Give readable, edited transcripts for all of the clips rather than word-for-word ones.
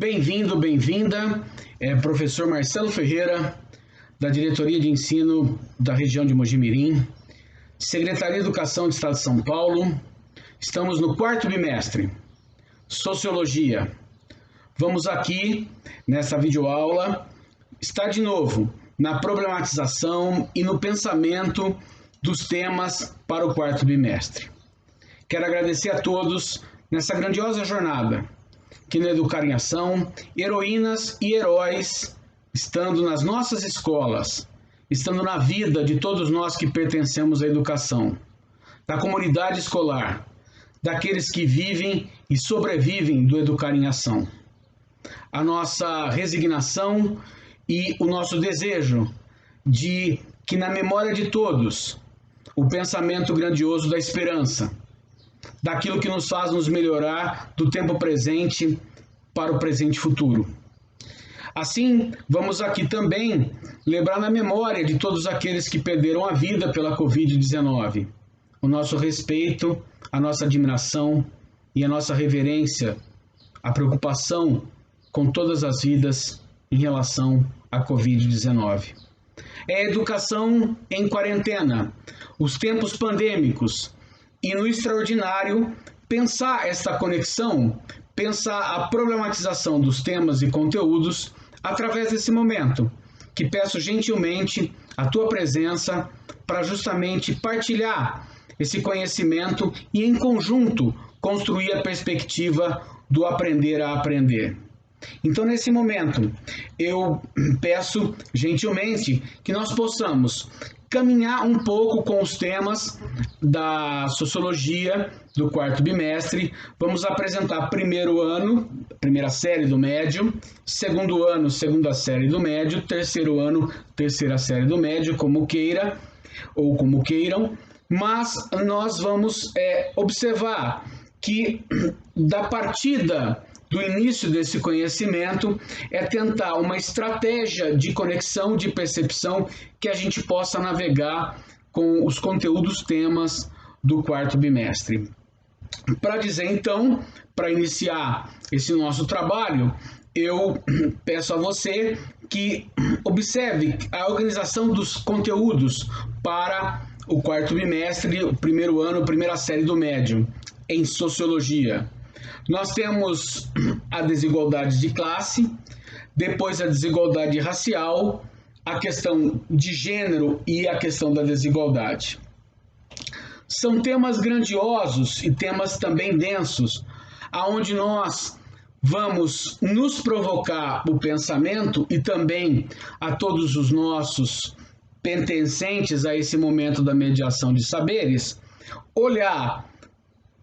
Bem-vindo, bem-vinda, professor Marcelo Ferreira, da Diretoria de Ensino da região de Mogi-mirim, Secretaria de Educação do Estado de São Paulo. Estamos no quarto bimestre, Sociologia. Vamos aqui, nessa videoaula, estar de novo na problematização e no pensamento dos temas para o quarto bimestre. Quero agradecer a todos nessa grandiosa jornada, que no Educar em Ação, heroínas e heróis, estando nas nossas escolas, estando na vida de todos nós que pertencemos à educação, da comunidade escolar, daqueles que vivem e sobrevivem do Educar em Ação. A nossa resignação e o nosso desejo de que na memória de todos, o pensamento grandioso da esperança, daquilo que nos faz nos melhorar do tempo presente para o presente futuro. Assim, vamos aqui também lembrar na memória de todos aqueles que perderam a vida pela Covid-19. O nosso respeito, a nossa admiração e a nossa reverência, a preocupação com todas as vidas em relação à Covid-19. É a educação em quarentena, os tempos pandêmicos, e no extraordinário, pensar esta conexão, pensar a problematização dos temas e conteúdos através desse momento, que peço gentilmente a tua presença para justamente partilhar esse conhecimento e, em conjunto, construir a perspectiva do aprender a aprender. Então, nesse momento, eu peço gentilmente que nós possamos caminhar um pouco com os temas da sociologia do quarto bimestre. Vamos apresentar primeiro ano, primeira série do médio, segundo ano, segunda série do médio, terceiro ano, terceira série do médio, como queira ou como queiram, mas nós vamos observar que da partida do início desse conhecimento é tentar uma estratégia de conexão, de percepção, que a gente possa navegar com os conteúdos, temas do quarto bimestre. Para dizer então, para iniciar esse nosso trabalho, eu peço a você que observe a organização dos conteúdos para o quarto bimestre, o primeiro ano, primeira série do médio, em Sociologia. Nós temos a desigualdade de classe, depois a desigualdade racial, a questão de gênero e a questão da desigualdade. São temas grandiosos e temas também densos, aonde nós vamos nos provocar o pensamento e também a todos os nossos pertencentes a esse momento da mediação de saberes, olhar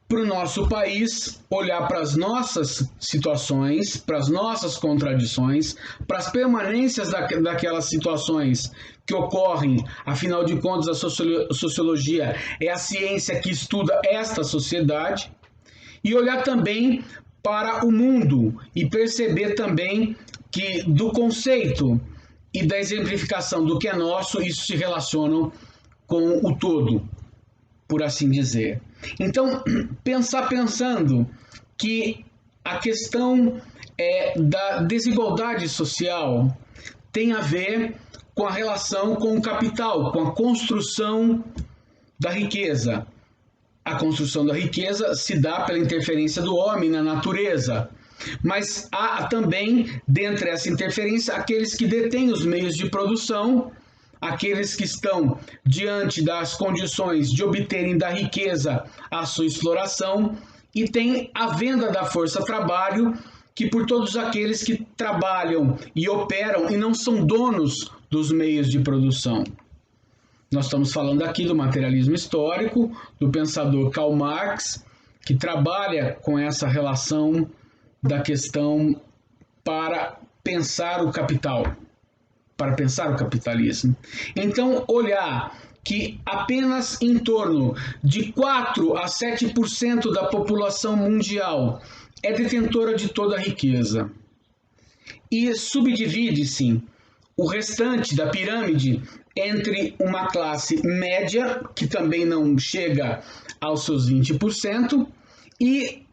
para o nosso país, olhar para as nossas situações, para as nossas contradições, para as permanências daquelas situações que ocorrem. Afinal de contas, a sociologia é a ciência que estuda esta sociedade, e olhar também para o mundo e perceber também que do conceito e da exemplificação do que é nosso, isso se relaciona com o todo, por assim dizer. Então, pensando que a questão da desigualdade social tem a ver com a relação com o capital, com a construção da riqueza. A construção da riqueza se dá pela interferência do homem na natureza, mas há também, dentre essa interferência, aqueles que detêm os meios de produção, aqueles que estão diante das condições de obterem da riqueza a sua exploração, e tem a venda da força-trabalho, que por todos aqueles que trabalham e operam e não são donos dos meios de produção. Nós estamos falando aqui do materialismo histórico, do pensador Karl Marx, que trabalha com essa relação da questão para pensar o capital, para pensar o capitalismo. Então, olhar que apenas em torno de 4 a 7% da população mundial é detentora de toda a riqueza. E subdivide-se o restante da pirâmide entre uma classe média, que também não chega aos seus 20%, e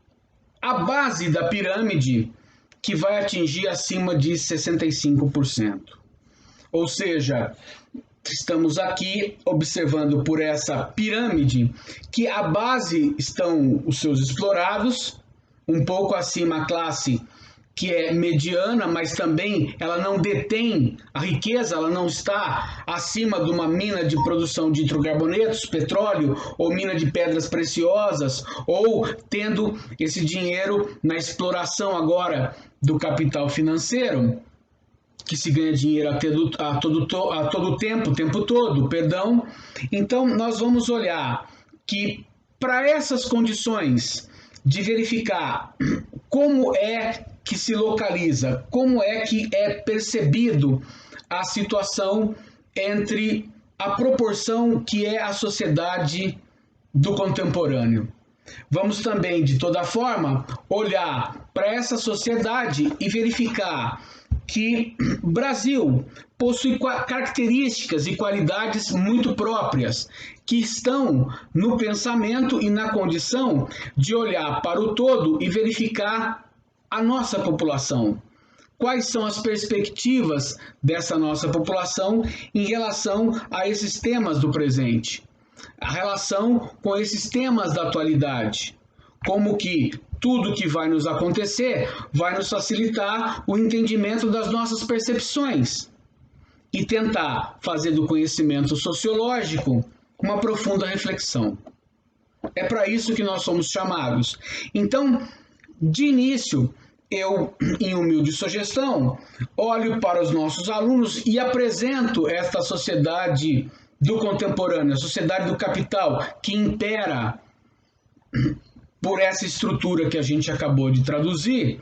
a base da pirâmide, que vai atingir acima de 65%. Ou seja, estamos aqui observando por essa pirâmide que a base estão os seus explorados, um pouco acima a classe que é mediana, mas também ela não detém a riqueza, ela não está acima de uma mina de produção de hidrocarbonetos, petróleo ou mina de pedras preciosas, ou tendo esse dinheiro na exploração agora do capital financeiro, que se ganha dinheiro a todo tempo todo, perdão. Então, nós vamos olhar que para essas condições de verificar como é que se localiza, como é que é percebido a situação entre a proporção que é a sociedade do contemporâneo. Vamos também, de toda forma, olhar para essa sociedade e verificar que o Brasil possui características e qualidades muito próprias, que estão no pensamento e na condição de olhar para o todo e verificar a nossa população. Quais são as perspectivas dessa nossa população em relação a esses temas do presente? A relação com esses temas da atualidade. Como que tudo que vai nos acontecer vai nos facilitar o entendimento das nossas percepções e tentar fazer do conhecimento sociológico uma profunda reflexão. É para isso que nós somos chamados. Então, de início, eu, em humilde sugestão, olho para os nossos alunos e apresento esta sociedade do contemporâneo, a sociedade do capital, que impera por essa estrutura que a gente acabou de traduzir,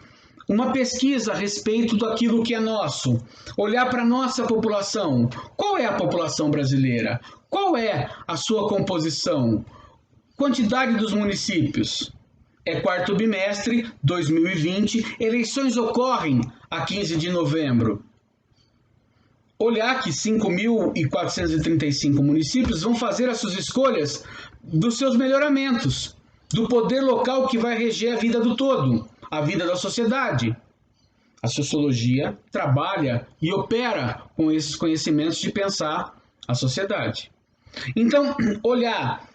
uma pesquisa a respeito daquilo que é nosso. Olhar para a nossa população. Qual é a população brasileira? Qual é a sua composição? Quantidade dos municípios. É quarto bimestre 2020, eleições ocorrem a 15 de novembro. Olhar que 5.435 municípios vão fazer as suas escolhas dos seus melhoramentos, do poder local que vai reger a vida do todo, a vida da sociedade. A sociologia trabalha e opera com esses conhecimentos de pensar a sociedade. Então, olhar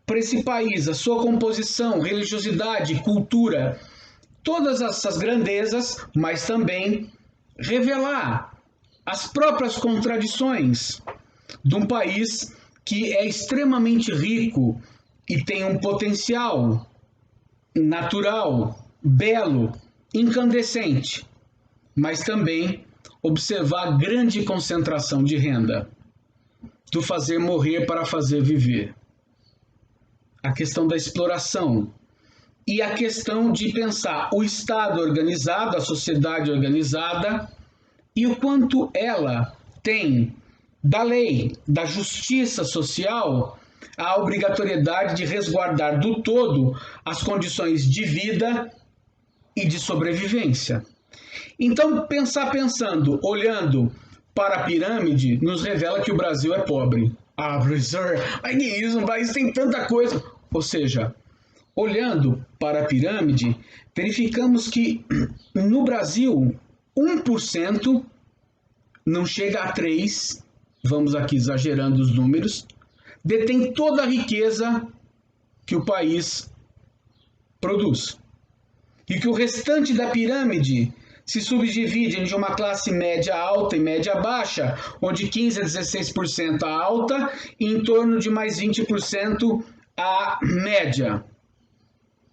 para esse país, a sua composição, religiosidade, cultura, todas essas grandezas, mas também revelar as próprias contradições de um país que é extremamente rico e tem um potencial natural, belo, incandescente, mas também observar a grande concentração de renda, do fazer morrer para fazer viver. A questão da exploração e a questão de pensar o Estado organizado, a sociedade organizada e o quanto ela tem da lei, da justiça social, a obrigatoriedade de resguardar do todo as condições de vida e de sobrevivência. Então, pensando, olhando para a pirâmide, nos revela que o Brasil é pobre. Ah, professor, mas que isso, um país tem tanta coisa. Ou seja, olhando para a pirâmide, verificamos que no Brasil, 1% não chega a 3%, vamos aqui exagerando os números, detém toda a riqueza que o país produz. E que o restante da pirâmide se subdivide em uma classe média alta e média baixa, onde 15% a 16% a alta e em torno de mais 20% a média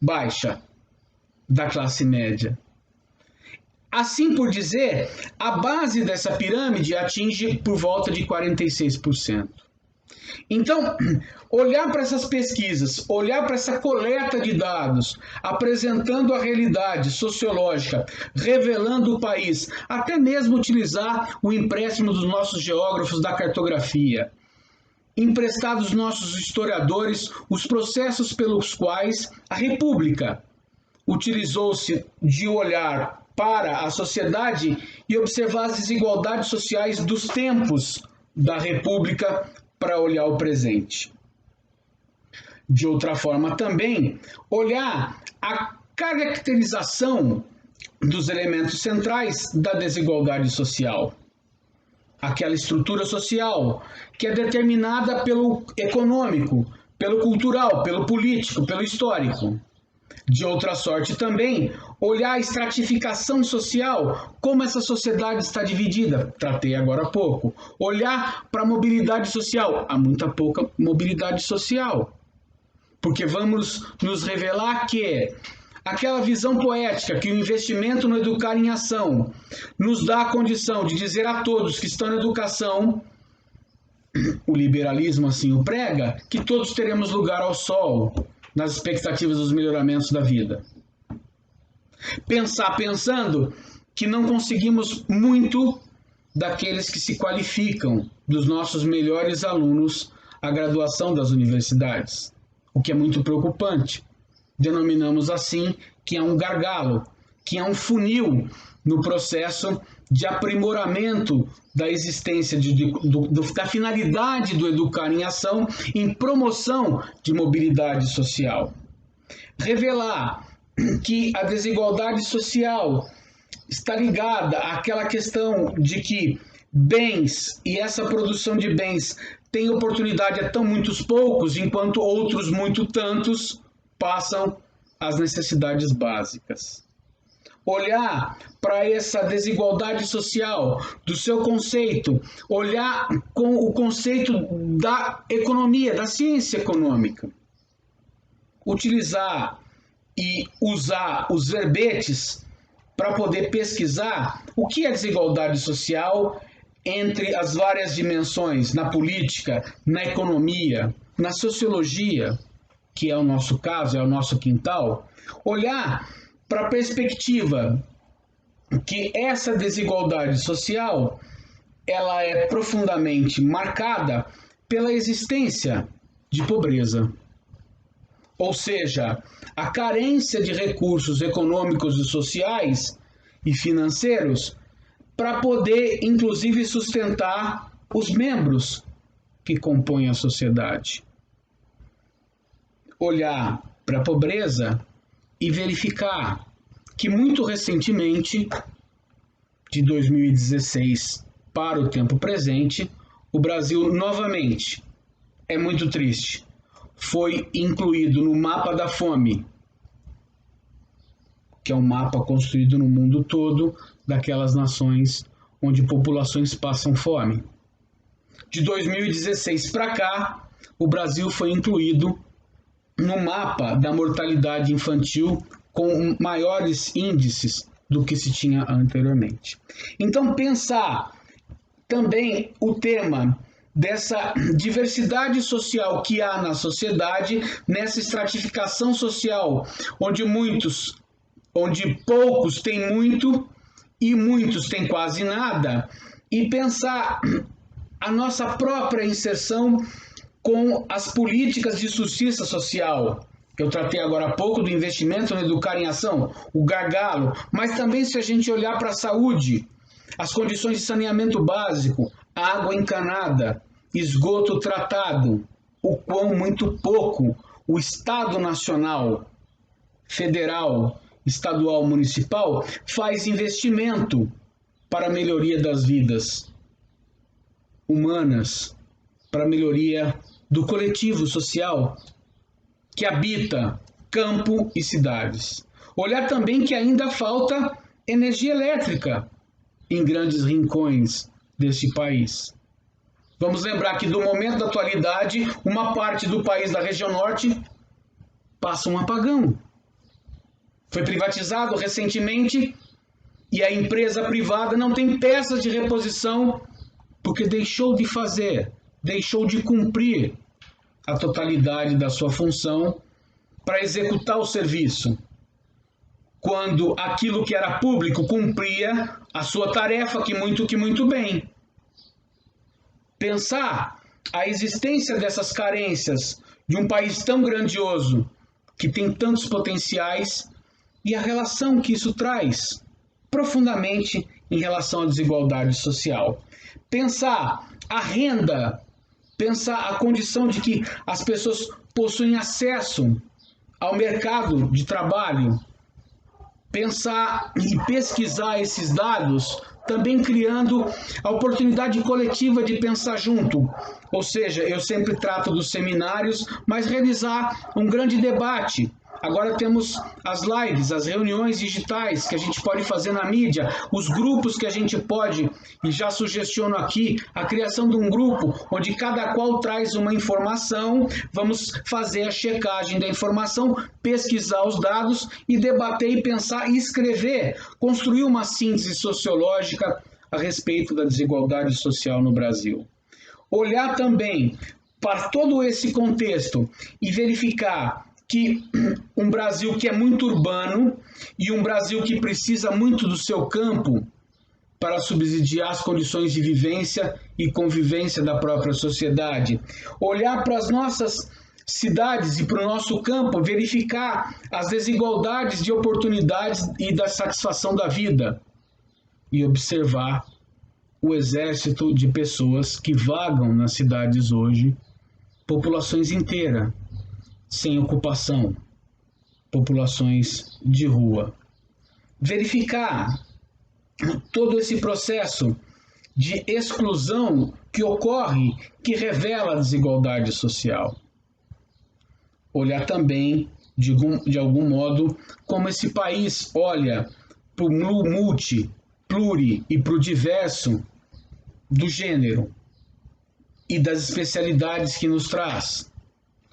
baixa da classe média. Assim por dizer, a base dessa pirâmide atinge por volta de 46%. Então, olhar para essas pesquisas, olhar para essa coleta de dados, apresentando a realidade sociológica, revelando o país, até mesmo utilizar o empréstimo dos nossos geógrafos da cartografia, emprestar dos nossos historiadores os processos pelos quais a República utilizou-se de olhar para a sociedade e observar as desigualdades sociais dos tempos da República para olhar o presente. De outra forma também, olhar a caracterização dos elementos centrais da desigualdade social. Aquela estrutura social que é determinada pelo econômico, pelo cultural, pelo político, pelo histórico. De outra sorte também, olhar a estratificação social, como essa sociedade está dividida, tratei agora há pouco. Olhar para a mobilidade social, há muita pouca mobilidade social. Porque vamos nos revelar que aquela visão poética que o investimento no educar em ação nos dá a condição de dizer a todos que estão na educação, o liberalismo assim o prega, que todos teremos lugar ao sol nas expectativas dos melhoramentos da vida. Pensando que não conseguimos muito daqueles que se qualificam, dos nossos melhores alunos, à graduação das universidades, o que é muito preocupante. Denominamos assim que é um gargalo, que é um funil no processo de aprimoramento da existência, da finalidade do educar em ação em promoção de mobilidade social. Revelar que a desigualdade social está ligada àquela questão de que bens e essa produção de bens tem oportunidade a tão muitos poucos, enquanto outros muito tantos passam as necessidades básicas. Olhar para essa desigualdade social, do seu conceito, olhar com o conceito da economia, da ciência econômica. Utilizar e usar os verbetes para poder pesquisar o que é desigualdade social entre as várias dimensões, na política, na economia, na sociologia, que é o nosso caso, é o nosso quintal, olhar para a perspectiva que essa desigualdade social ela é profundamente marcada pela existência de pobreza. Ou seja, a carência de recursos econômicos e sociais e financeiros para poder, inclusive, sustentar os membros que compõem a sociedade. Olhar para a pobreza e verificar que muito recentemente, de 2016 para o tempo presente, o Brasil novamente, é muito triste, foi incluído no mapa da fome, que é um mapa construído no mundo todo daquelas nações onde populações passam fome. De 2016 para cá, o Brasil foi incluído no mapa da mortalidade infantil com maiores índices do que se tinha anteriormente. Então, pensar também o tema dessa diversidade social que há na sociedade, nessa estratificação social, onde poucos têm muito e muitos têm quase nada, e pensar a nossa própria inserção com as políticas de justiça social. Eu tratei agora há pouco do investimento no educar em ação, o gargalo, mas também se a gente olhar para a saúde, as condições de saneamento básico, água encanada, esgoto tratado, o quão muito pouco o Estado Nacional, Federal, Estadual, Municipal faz investimento para a melhoria das vidas humanas, para a melhoria do coletivo social que habita campo e cidades. Olhar também que ainda falta energia elétrica em grandes rincões deste país. Vamos lembrar que do momento da atualidade, uma parte do país da região norte passa um apagão. Foi privatizado recentemente e a empresa privada não tem peças de reposição porque deixou de fazer, deixou de cumprir a totalidade da sua função para executar o serviço, quando aquilo que era público cumpria a sua tarefa que muito bem. Pensar a existência dessas carências de um país tão grandioso, que tem tantos potenciais, e a relação que isso traz profundamente em relação à desigualdade social. Pensar a renda, pensar a condição de que as pessoas possuem acesso ao mercado de trabalho, pensar e pesquisar esses dados, também criando a oportunidade coletiva de pensar junto. Ou seja, eu sempre trato dos seminários, mas realizar um grande debate. Agora temos as lives, as reuniões digitais que a gente pode fazer na mídia, os grupos que a gente pode, e já sugestiono aqui, a criação de um grupo onde cada qual traz uma informação, vamos fazer a checagem da informação, pesquisar os dados e debater e pensar e escrever, construir uma síntese sociológica a respeito da desigualdade social no Brasil. Olhar também para todo esse contexto e verificar que um Brasil que é muito urbano e um Brasil que precisa muito do seu campo para subsidiar as condições de vivência e convivência da própria sociedade. Olhar para as nossas cidades e para o nosso campo, verificar as desigualdades de oportunidades e da satisfação da vida e observar o exército de pessoas que vagam nas cidades hoje, populações inteiras, sem ocupação, populações de rua. Verificar todo esse processo de exclusão que ocorre, que revela a desigualdade social. Olhar também, de algum modo, como esse país olha para o multi, pluri e para o diverso do gênero e das especialidades que nos traz,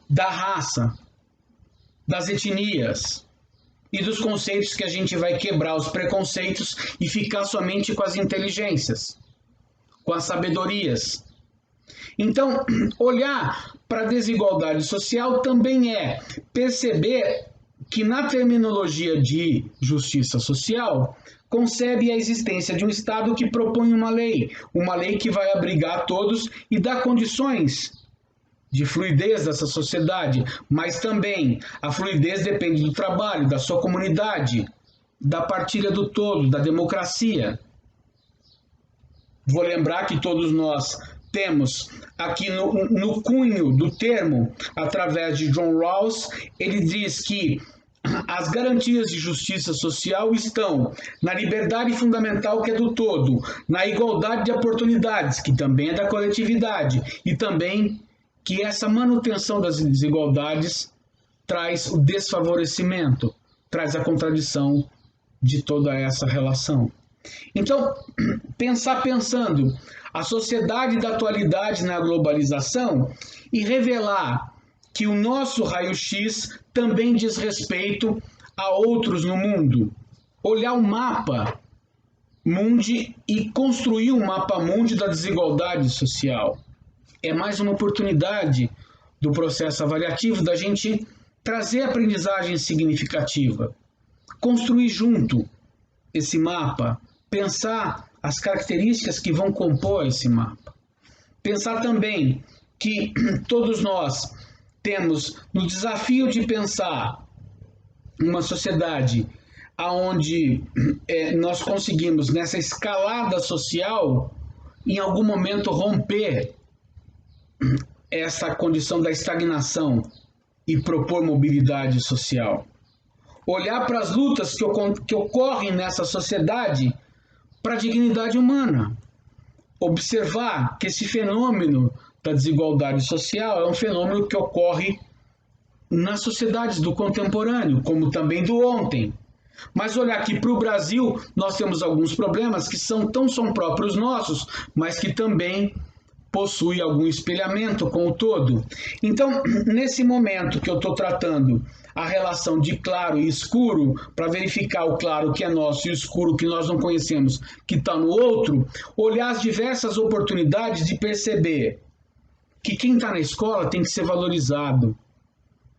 da raça, das etnias e dos conceitos que a gente vai quebrar os preconceitos e ficar somente com as inteligências, com as sabedorias. Então, olhar para a desigualdade social também é perceber que na terminologia de justiça social concebe a existência de um Estado que propõe uma lei que vai abrigar todos e dar condições de fluidez dessa sociedade, mas também a fluidez depende do trabalho, da sua comunidade, da partilha do todo, da democracia. Vou lembrar que todos nós temos aqui no cunho do termo, através de John Rawls, ele diz que as garantias de justiça social estão na liberdade fundamental, que é do todo, na igualdade de oportunidades, que também é da coletividade, e também que essa manutenção das desigualdades traz o desfavorecimento, traz a contradição de toda essa relação. Então, pensando a sociedade da atualidade na globalização e revelar que o nosso raio-x também diz respeito a outros no mundo. Olhar o mapa mundi e construir um mapa mundi da desigualdade social. É mais uma oportunidade do processo avaliativo da gente trazer aprendizagem significativa, construir junto esse mapa, pensar as características que vão compor esse mapa. Pensar também que todos nós temos no desafio de pensar uma sociedade onde nós conseguimos, nessa escalada social, em algum momento romper essa condição da estagnação e propor mobilidade social. Olhar para as lutas que ocorrem nessa sociedade para a dignidade humana. Observar que esse fenômeno da desigualdade social é um fenômeno que ocorre nas sociedades do contemporâneo, como também do ontem. Mas olhar aqui para o Brasil, nós temos alguns problemas que são próprios nossos, mas que também possui algum espelhamento com o todo. Então, nesse momento que eu estou tratando a relação de claro e escuro, para verificar o claro que é nosso e o escuro que nós não conhecemos, que está no outro, olhar as diversas oportunidades de perceber que quem está na escola tem que ser valorizado,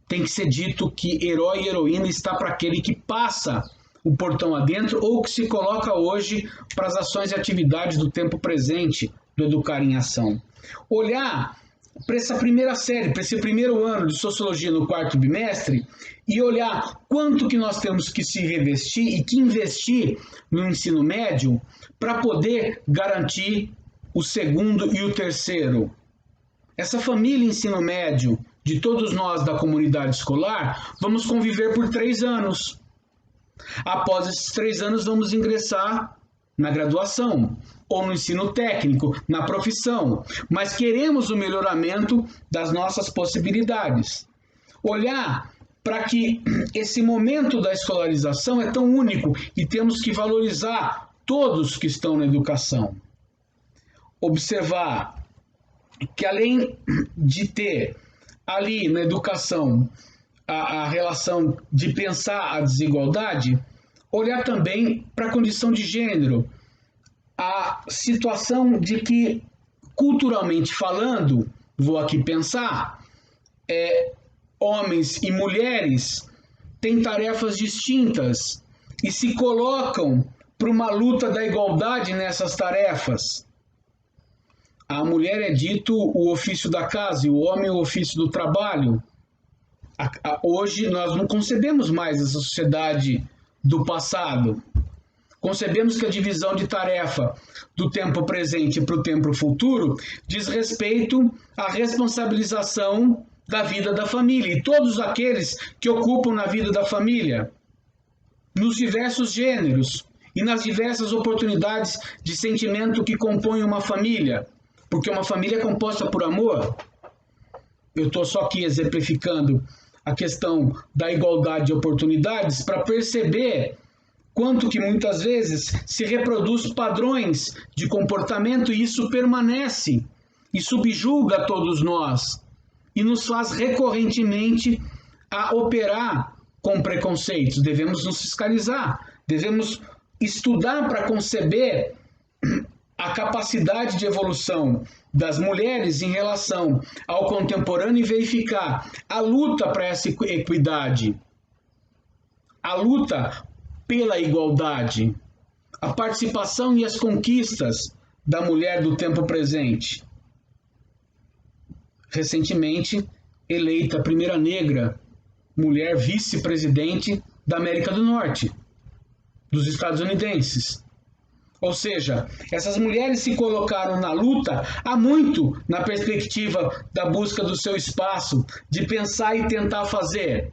tem que ser dito que herói e heroína está para aquele que passa o portão adentro ou que se coloca hoje para as ações e atividades do tempo presente, do Educar em Ação. Olhar para essa primeira série, para esse primeiro ano de Sociologia no quarto bimestre e olhar quanto que nós temos que se revestir e que investir no ensino médio para poder garantir o segundo e o terceiro. Essa família ensino médio de todos nós da comunidade escolar, vamos conviver por 3 anos. Após esses 3 anos, vamos ingressar na graduação ou no ensino técnico, na profissão, mas queremos o melhoramento das nossas possibilidades. Olhar para que esse momento da escolarização é tão único e temos que valorizar todos que estão na educação. Observar que além de ter ali na educação a relação de pensar a desigualdade, olhar também para a condição de gênero, a situação de que, culturalmente falando, vou aqui pensar, homens e mulheres têm tarefas distintas e se colocam para uma luta da igualdade nessas tarefas. A mulher é dito o ofício da casa e o homem o ofício do trabalho. Hoje nós não concebemos mais essa sociedade do passado. Concebemos que a divisão de tarefa do tempo presente para o tempo futuro diz respeito à responsabilização da vida da família e todos aqueles que ocupam na vida da família, nos diversos gêneros e nas diversas oportunidades de sentimento que compõem uma família, porque uma família é composta por amor. Eu estou só aqui exemplificando a questão da igualdade de oportunidades para perceber quanto que muitas vezes se reproduz padrões de comportamento e isso permanece e subjuga todos nós e nos faz recorrentemente a operar com preconceitos. Devemos nos fiscalizar, devemos estudar para conceber a capacidade de evolução das mulheres em relação ao contemporâneo e verificar a luta para essa equidade, a luta pela igualdade, a participação e as conquistas da mulher do tempo presente. Recentemente eleita a primeira negra mulher vice-presidente da América do Norte, dos estadunidenses. Ou seja, essas mulheres se colocaram na luta há muito na perspectiva da busca do seu espaço, de pensar e tentar fazer.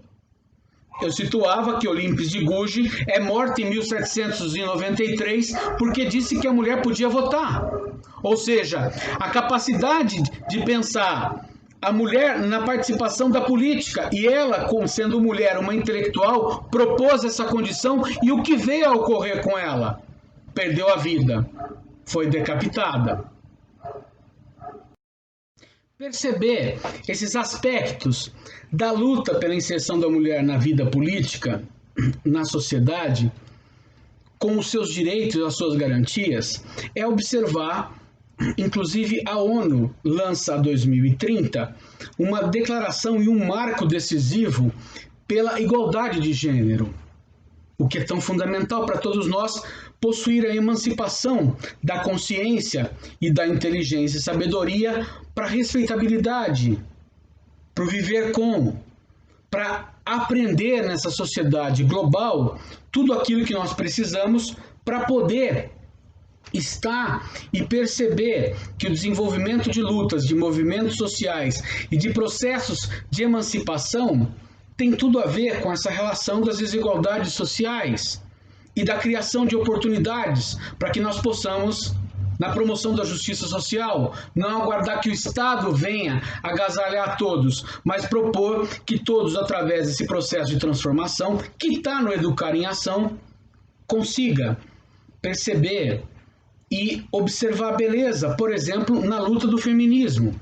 Eu situava que Olímpio de Gouges é morta em 1793 porque disse que a mulher podia votar. Ou seja, a capacidade de pensar a mulher na participação da política, e ela, como sendo mulher, uma intelectual, propôs essa condição, e o que veio a ocorrer com ela? Perdeu a vida, foi decapitada. Perceber esses aspectos da luta pela inserção da mulher na vida política, na sociedade, com os seus direitos e as suas garantias, é observar. Inclusive, a ONU lança, em 2030, uma declaração e um marco decisivo pela igualdade de gênero, o que é tão fundamental para todos nós possuir a emancipação da consciência e da inteligência e sabedoria para a respeitabilidade, para o viver com, para aprender nessa sociedade global tudo aquilo que nós precisamos para poder estar e perceber que o desenvolvimento de lutas, de movimentos sociais e de processos de emancipação tem tudo a ver com essa relação das desigualdades sociais e da criação de oportunidades para que nós possamos, na promoção da justiça social, não aguardar que o Estado venha agasalhar todos, mas propor que todos, através desse processo de transformação, que está no Educar em Ação, consiga perceber e observar a beleza, por exemplo, na luta do feminismo.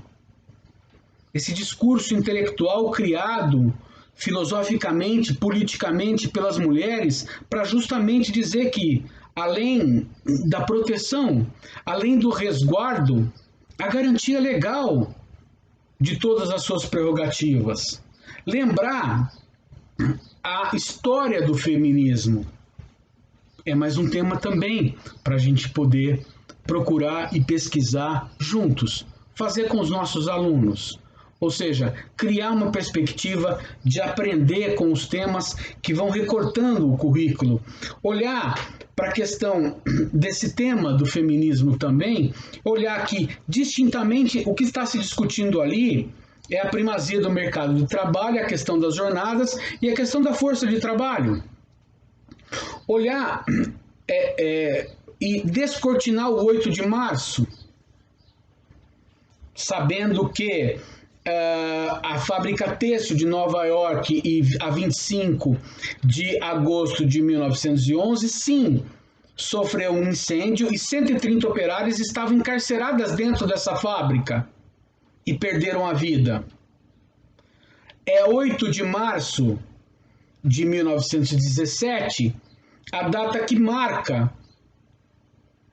Esse discurso intelectual criado filosoficamente, politicamente pelas mulheres, para justamente dizer que, além da proteção, além do resguardo, a garantia legal de todas as suas prerrogativas. Lembrar a história do feminismo. É mais um tema também para a gente poder procurar e pesquisar juntos, fazer com os nossos alunos. Ou seja, criar uma perspectiva de aprender com os temas que vão recortando o currículo. Olhar para a questão desse tema do feminismo também, olhar que distintamente o que está se discutindo ali é a primazia do mercado de trabalho, a questão das jornadas e a questão da força de trabalho. olhar e descortinar o 8 de março, sabendo que a fábrica têxtil de Nova York, a 25 de agosto de 1911, sim, sofreu um incêndio e 130 operários estavam encarceradas dentro dessa fábrica e perderam a vida. É 8 de março de 1917, a data que marca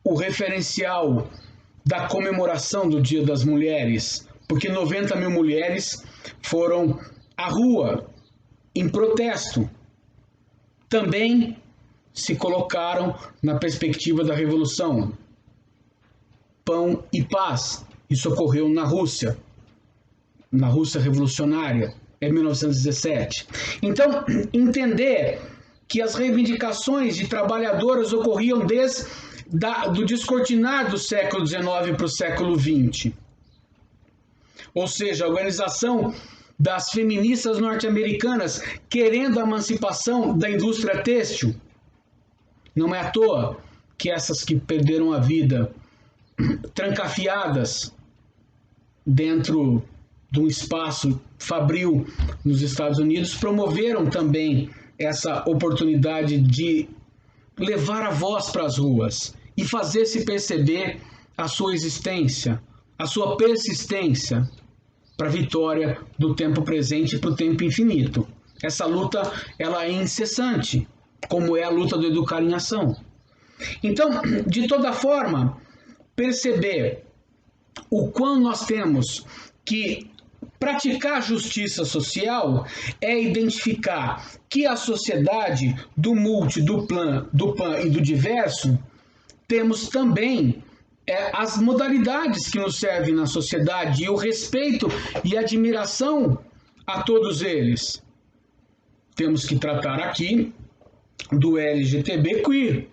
o referencial da comemoração do Dia das Mulheres, porque 90 mil mulheres foram à rua em protesto. Também se colocaram na perspectiva da Revolução. Pão e paz. Isso ocorreu na Rússia revolucionária, em 1917. Então, entender que as reivindicações de trabalhadoras ocorriam desde do descortinar do século XIX para o século XX. Ou seja, a organização das feministas norte-americanas querendo a emancipação da indústria têxtil. Não é à toa que essas que perderam a vida trancafiadas dentro de um espaço fabril nos Estados Unidos promoveram também essa oportunidade de levar a voz para as ruas e fazer-se perceber a sua existência, a sua persistência para a vitória do tempo presente e para o tempo infinito. Essa luta ela é incessante, como é a luta do Educar em Ação. Então, de toda forma, perceber o quão nós temos que praticar justiça social é identificar que a sociedade do multi, do pan e do diverso, temos também as modalidades que nos servem na sociedade e o respeito e admiração a todos eles. Temos que tratar aqui do LGTB queer,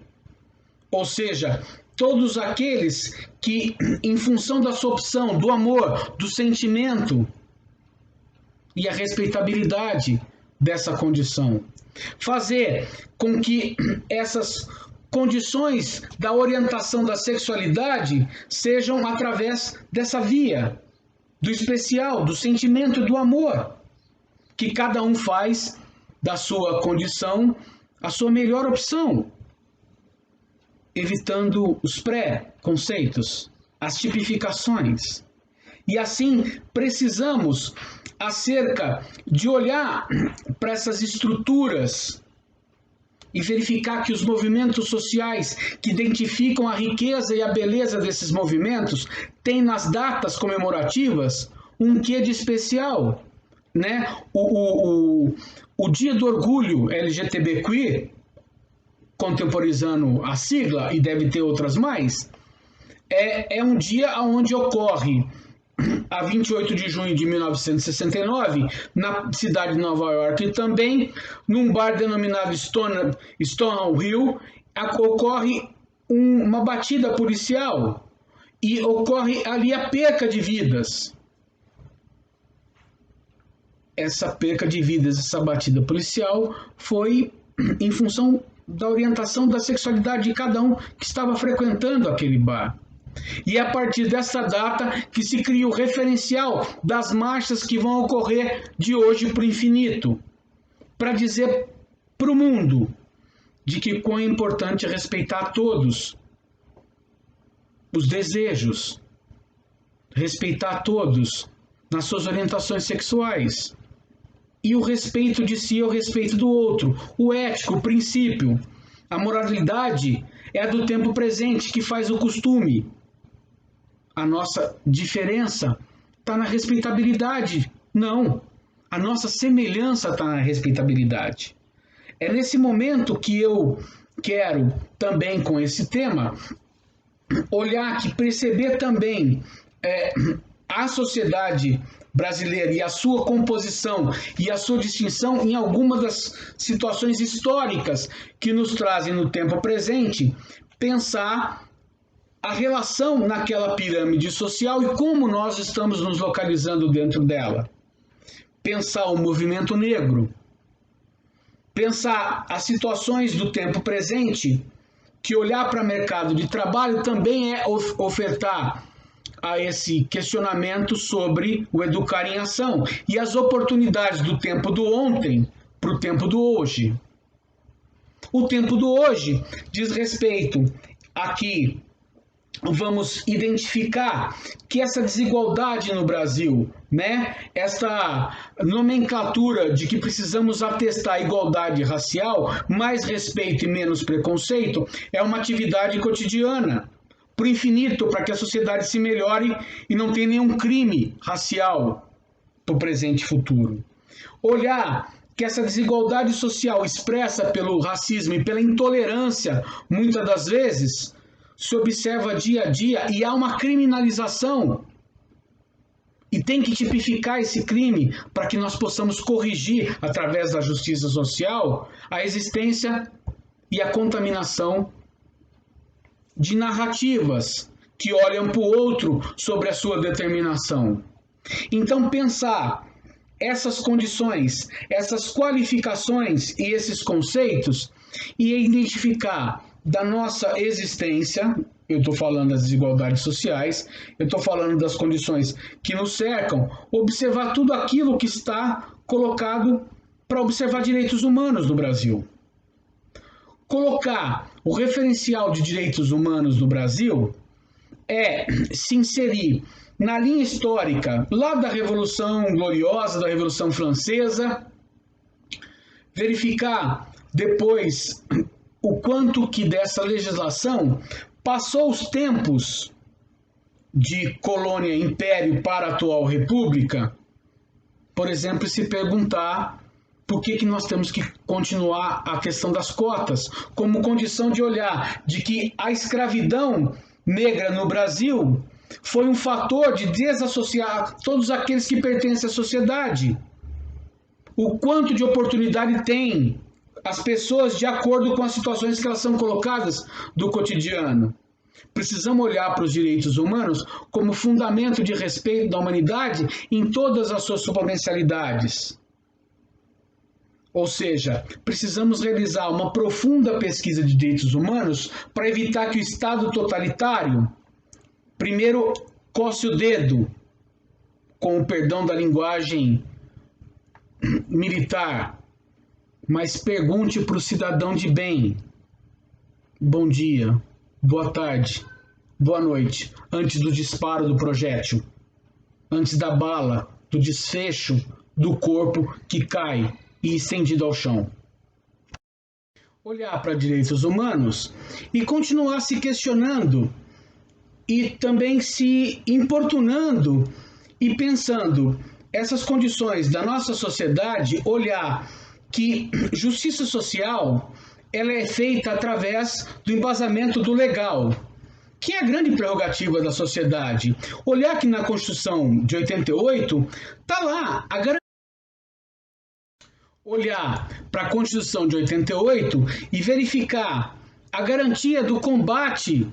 ou seja, todos aqueles que, em função da sua opção, do amor, do sentimento e a respeitabilidade dessa condição, fazer com que essas condições da orientação da sexualidade sejam através dessa via, do especial, do sentimento e do amor, que cada um faz da sua condição a sua melhor opção, evitando os pré-conceitos, as tipificações. E assim precisamos acerca de olhar para essas estruturas e verificar que os movimentos sociais que identificam a riqueza e a beleza desses movimentos têm nas datas comemorativas um quê de especial, né? O Dia do Orgulho LGBTQI, contemporizando a sigla, e deve ter outras mais, é um dia onde ocorre a 28 de junho de 1969, na cidade de Nova York, e também num bar denominado Stonewall Hill, ocorre uma batida policial e ocorre ali a perca de vidas. Essa perca de vidas, essa batida policial, foi em função da orientação da sexualidade de cada um que estava frequentando aquele bar. E é a partir dessa data que se cria o referencial das marchas que vão ocorrer de hoje para o infinito, para dizer para o mundo de que quão é importante respeitar todos os desejos, respeitar todos nas suas orientações sexuais, e o respeito de si é o respeito do outro, o ético, o princípio. A moralidade é a do tempo presente que faz o costume. A nossa diferença está na respeitabilidade. Não. A nossa semelhança está na respeitabilidade. É nesse momento que eu quero, também com esse tema, olhar que perceber também a sociedade brasileira e a sua composição e a sua distinção em algumas das situações históricas que nos trazem no tempo presente, pensar a relação naquela pirâmide social e como nós estamos nos localizando dentro dela. Pensar o movimento negro, pensar as situações do tempo presente, que olhar para o mercado de trabalho também é ofertar a esse questionamento sobre o educar em ação e as oportunidades do tempo do ontem para o tempo do hoje. O tempo do hoje diz respeito a que vamos identificar que essa desigualdade no Brasil, essa nomenclatura de que precisamos atestar a igualdade racial, mais respeito e menos preconceito, é uma atividade cotidiana, para o infinito, para que a sociedade se melhore e não tenha nenhum crime racial para o presente e futuro. Olhar que essa desigualdade social expressa pelo racismo e pela intolerância, muitas das vezes, se observa dia a dia e há uma criminalização. E tem que tipificar esse crime para que nós possamos corrigir, através da justiça social, a existência e a contaminação de narrativas que olham para o outro sobre a sua determinação. Então, pensar essas condições, essas qualificações e esses conceitos e identificar da nossa existência, eu estou falando das desigualdades sociais, eu estou falando das condições que nos cercam, observar tudo aquilo que está colocado para observar direitos humanos no Brasil. Colocar o referencial de direitos humanos no Brasil é se inserir na linha histórica lá da Revolução Gloriosa, da Revolução Francesa, verificar depois o quanto que dessa legislação passou os tempos de colônia, império para a atual república, por exemplo, se perguntar por que nós temos que continuar a questão das cotas como condição de olhar de que a escravidão negra no Brasil foi um fator de desassociar todos aqueles que pertencem à sociedade. O quanto de oportunidade tem as pessoas de acordo com as situações que elas são colocadas do cotidiano. Precisamos olhar para os direitos humanos como fundamento de respeito da humanidade em todas as suas potencialidades. Ou seja, precisamos realizar uma profunda pesquisa de direitos humanos para evitar que o Estado totalitário, primeiro, coce o dedo, com o perdão da linguagem militar, mas pergunte para o cidadão de bem: bom dia, boa tarde, boa noite, antes do disparo do projétil, antes da bala, do desfecho do corpo que cai e estendido ao chão. Olhar para direitos humanos e continuar se questionando e também se importunando e pensando essas condições da nossa sociedade, olhar que justiça social ela é feita através do embasamento do legal, que é a grande prerrogativa da sociedade. Olhar que na Constituição de 88 está lá a garantia. Olhar para a Constituição de 88 e verificar a garantia do combate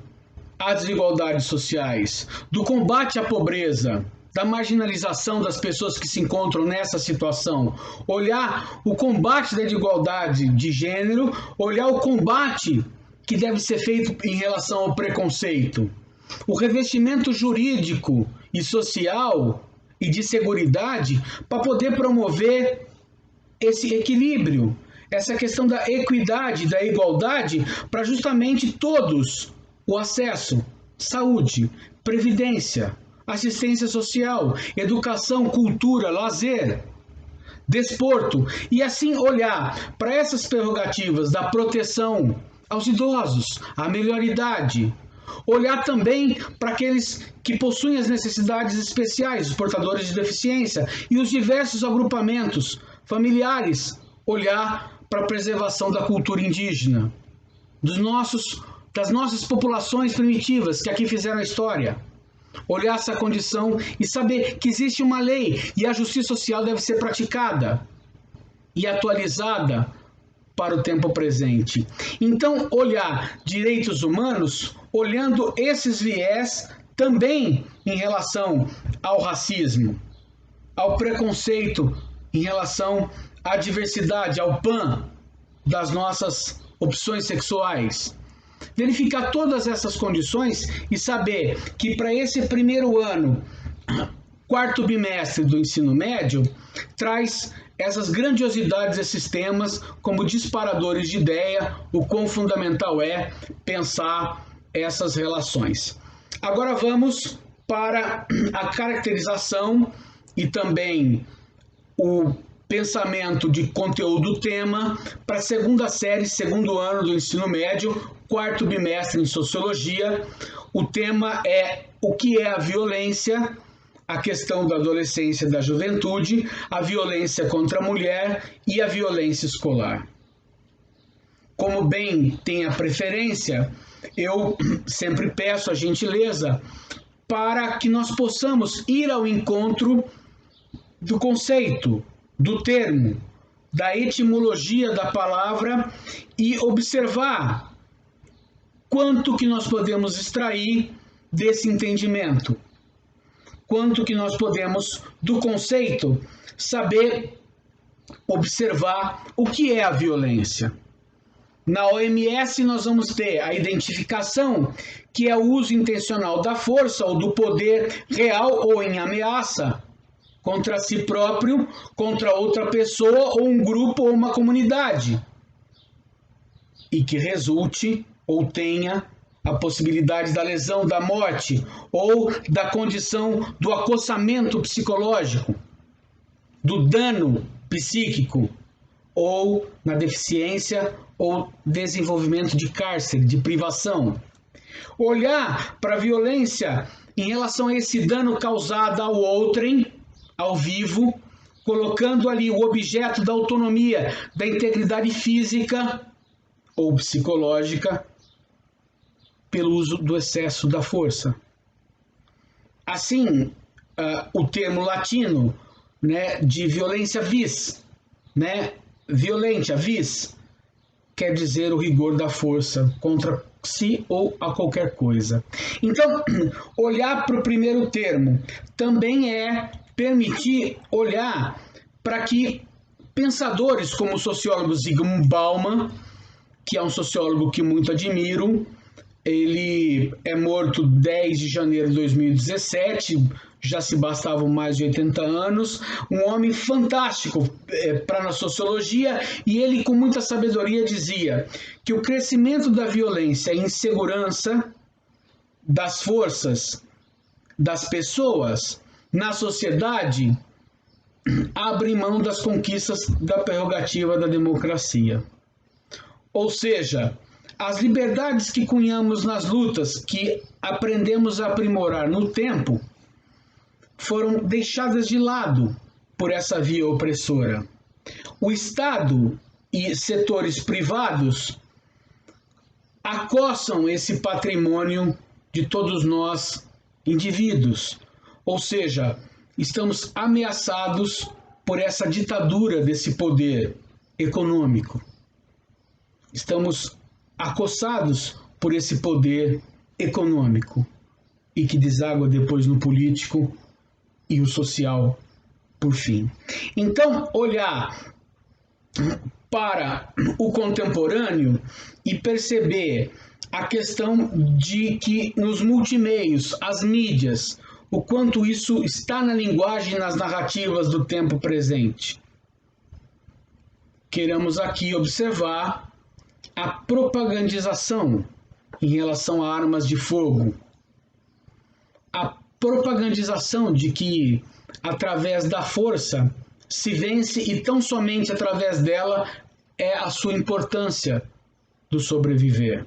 às desigualdades sociais, do combate à pobreza, da marginalização das pessoas que se encontram nessa situação, olhar o combate da desigualdade de gênero, olhar o combate que deve ser feito em relação ao preconceito, o revestimento jurídico e social e de seguridade para poder promover esse equilíbrio, essa questão da equidade, da igualdade, para justamente todos o acesso, saúde, previdência, assistência social, educação, cultura, lazer, desporto, e assim olhar para essas prerrogativas da proteção aos idosos, à melhoridade, olhar também para aqueles que possuem as necessidades especiais, os portadores de deficiência e os diversos agrupamentos familiares, olhar para a preservação da cultura indígena, das nossas populações primitivas que aqui fizeram a história. Olhar essa condição e saber que existe uma lei e a justiça social deve ser praticada e atualizada para o tempo presente. Então, olhar direitos humanos, olhando esses viés também em relação ao racismo, ao preconceito, em relação à diversidade, ao PAN, das nossas opções sexuais. Verificar todas essas condições e saber que para esse primeiro ano, quarto bimestre do ensino médio, traz essas grandiosidades, esses temas, como disparadores de ideia, o quão fundamental é pensar essas relações. Agora vamos para a caracterização e também o pensamento de conteúdo tema para a segunda série, segundo ano do ensino médio, quarto bimestre em Sociologia. O tema é o que é a violência, a questão da adolescência e da juventude, a violência contra a mulher e a violência escolar. Como bem tem a preferência, eu sempre peço a gentileza para que nós possamos ir ao encontro do conceito, do termo, da etimologia da palavra e observar quanto que nós podemos extrair desse entendimento, quanto que nós podemos, do conceito, saber observar o que é a violência. Na OMS, nós vamos ter a identificação, que é o uso intencional da força ou do poder real ou em ameaça contra si próprio, contra outra pessoa ou um grupo ou uma comunidade, e que resulte ou tenha a possibilidade da lesão, da morte ou da condição do acossamento psicológico, do dano psíquico ou na deficiência ou desenvolvimento de cárcere, de privação. Olhar para a violência em relação a esse dano causado ao outrem, ao vivo, colocando ali o objeto da autonomia, da integridade física ou psicológica pelo uso do excesso da força. Assim, o termo latino, de violência vis, violentia vis, quer dizer o rigor da força contra si ou a qualquer coisa. Então, olhar para o primeiro termo também é permitir olhar para que pensadores como o sociólogo Zygmunt Bauman, que é um sociólogo que muito admiro, ele é morto 10 de janeiro de 2017, já se bastavam mais de 80 anos, um homem fantástico para a sociologia, e ele com muita sabedoria dizia que o crescimento da violência e insegurança das forças, das pessoas na sociedade abre mão das conquistas da prerrogativa da democracia. Ou seja, as liberdades que cunhamos nas lutas, que aprendemos a aprimorar no tempo, foram deixadas de lado por essa via opressora. O Estado e setores privados acossam esse patrimônio de todos nós, indivíduos. Ou seja, estamos ameaçados por essa ditadura desse poder econômico. Estamos acossados por esse poder econômico e que deságua depois no político e o social, por fim. Então, olhar para o contemporâneo e perceber a questão de que nos multimeios, as mídias, o quanto isso está na linguagem e nas narrativas do tempo presente. Queremos aqui observar a propagandização em relação a armas de fogo. A propagandização de que, através da força, se vence e tão somente através dela é a sua importância do sobreviver.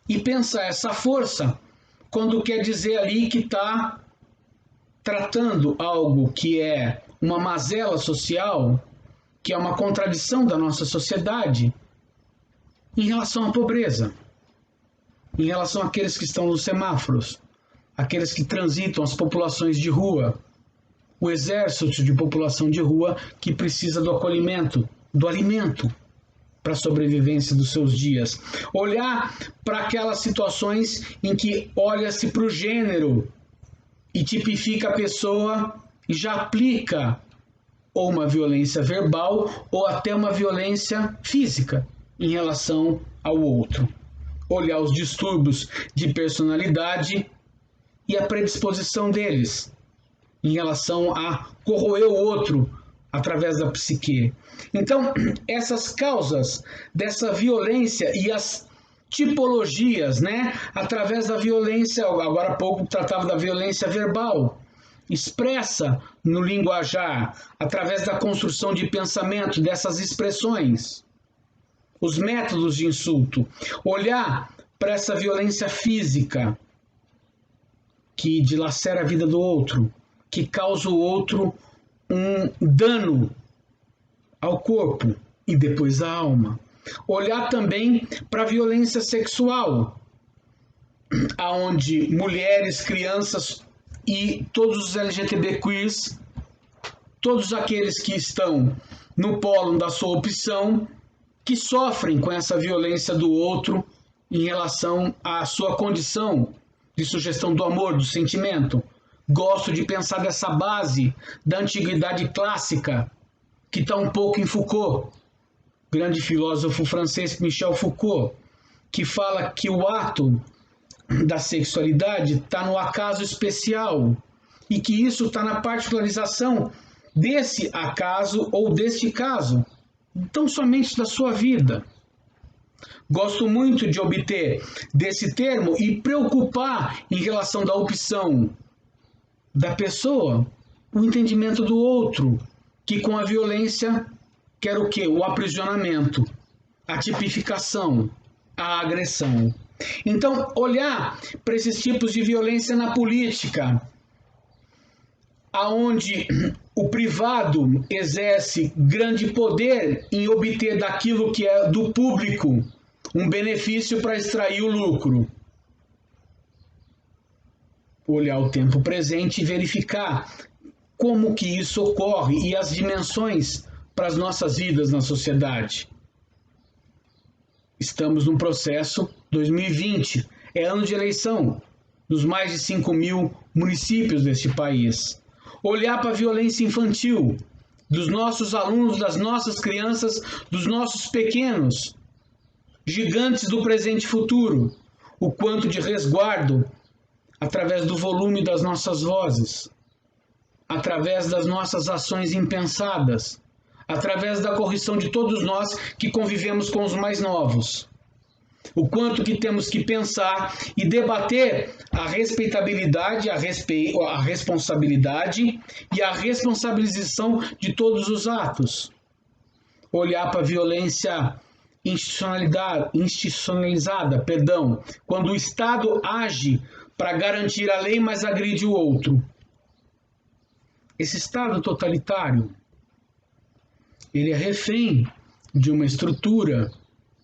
E pensar essa força quando quer dizer ali que está tratando algo que é uma mazela social, que é uma contradição da nossa sociedade, em relação à pobreza, em relação àqueles que estão nos semáforos, aqueles que transitam, as populações de rua, o exército de população de rua que precisa do acolhimento, do alimento para a sobrevivência dos seus dias. Olhar para aquelas situações em que olha-se para o gênero e tipifica a pessoa e já aplica ou uma violência verbal, ou até uma violência física em relação ao outro. Olhar os distúrbios de personalidade e a predisposição deles em relação a corroer o outro através da psique. Então, essas causas dessa violência e as tipologias, né, através da violência, agora há pouco tratava da violência verbal, expressa no linguajar, através da construção de pensamento, dessas expressões, os métodos de insulto, olhar para essa violência física que dilacera a vida do outro, que causa o outro um dano ao corpo e depois à alma. Olhar também para a violência sexual, aonde mulheres, crianças e todos os LGBTQIs, todos aqueles que estão no polo da sua opção, que sofrem com essa violência do outro em relação à sua condição de sugestão do amor, do sentimento. Gosto de pensar dessa base da antiguidade clássica, que está um pouco em Foucault, grande filósofo francês Michel Foucault, que fala que o ato da sexualidade está no acaso especial e que isso está na particularização desse acaso ou deste caso, então somente da sua vida. Gosto muito de obter desse termo e preocupar em relação da opção da pessoa o entendimento do outro, que com a violência quer o quê? O aprisionamento, a tipificação, a agressão. Então, olhar para esses tipos de violência na política, aonde o privado exerce grande poder em obter daquilo que é do público um benefício para extrair o lucro. Olhar o tempo presente e verificar como que isso ocorre e as dimensões para as nossas vidas na sociedade. Estamos num processo 2020, é ano de eleição, nos mais de 5.000 municípios deste país. Olhar para a violência infantil, dos nossos alunos, das nossas crianças, dos nossos pequenos, gigantes do presente e futuro, o quanto de resguardo através do volume das nossas vozes, através das nossas ações impensadas, através da correção de todos nós que convivemos com os mais novos. O quanto que temos que pensar e debater a respeitabilidade, a responsabilidade e a responsabilização de todos os atos. Olhar para a violência institucionalizada, quando o Estado age para garantir a lei, mas agride o outro. Esse Estado totalitário, ele é refém de uma estrutura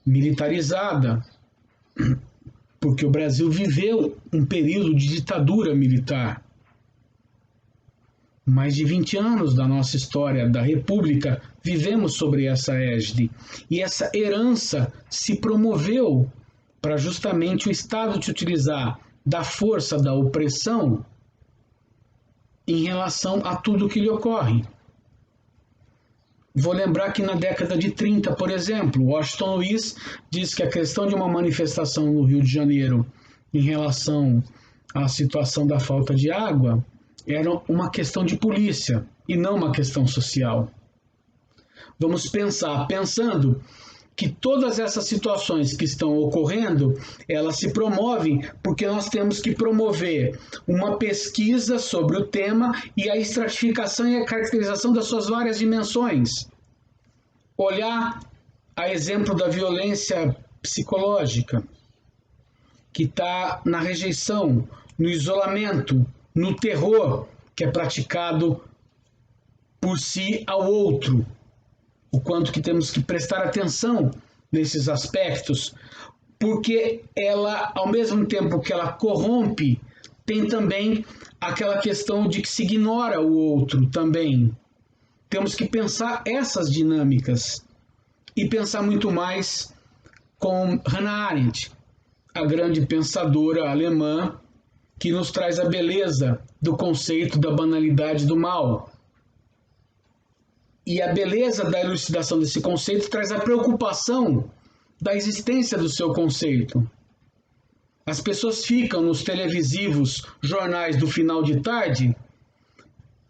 militarizada, porque o Brasil viveu um período de ditadura militar. Mais de 20 anos da nossa história da República vivemos sobre essa égide, e essa herança se promoveu para justamente o Estado se utilizar da força da opressão em relação a tudo que lhe ocorre. Vou lembrar que na década de 30, por exemplo, Washington Luiz diz que a questão de uma manifestação no Rio de Janeiro em relação à situação da falta de água era uma questão de polícia e não uma questão social. Vamos pensando que todas essas situações que estão ocorrendo, elas se promovem porque nós temos que promover uma pesquisa sobre o tema e a estratificação e a caracterização das suas várias dimensões. Olhar a exemplo da violência psicológica, que está na rejeição, no isolamento, no terror que é praticado por si ao outro. O quanto que temos que prestar atenção nesses aspectos, porque ela, ao mesmo tempo que ela corrompe, tem também aquela questão de que se ignora o outro também. Temos que pensar essas dinâmicas e pensar muito mais com Hannah Arendt, a grande pensadora alemã que nos traz a beleza do conceito da banalidade do mal. E a beleza da elucidação desse conceito traz a preocupação da existência do seu conceito. As pessoas ficam nos televisivos jornais do final de tarde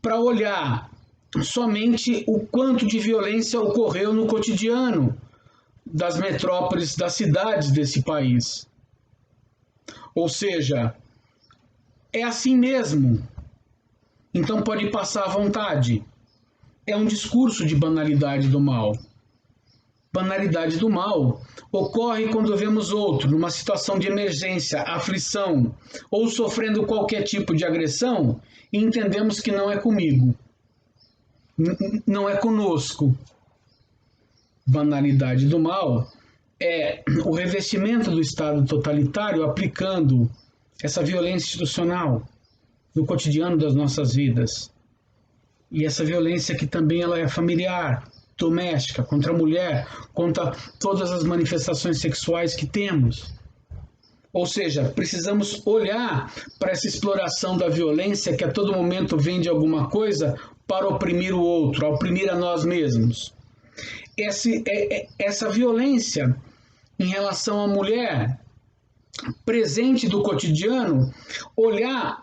para olhar somente o quanto de violência ocorreu no cotidiano das metrópoles, das cidades desse país. Ou seja, é assim mesmo. Então pode passar à vontade. É um discurso de banalidade do mal. Banalidade do mal ocorre quando vemos outro numa situação de emergência, aflição ou sofrendo qualquer tipo de agressão e entendemos que não é comigo, não é conosco. Banalidade do mal é o revestimento do Estado totalitário aplicando essa violência institucional no cotidiano das nossas vidas. E essa violência que também ela é familiar, doméstica, contra a mulher, contra todas as manifestações sexuais que temos. Ou seja, precisamos olhar para essa exploração da violência que a todo momento vem de alguma coisa para oprimir o outro, oprimir a nós mesmos. Essa violência em relação à mulher, presente do cotidiano, olhar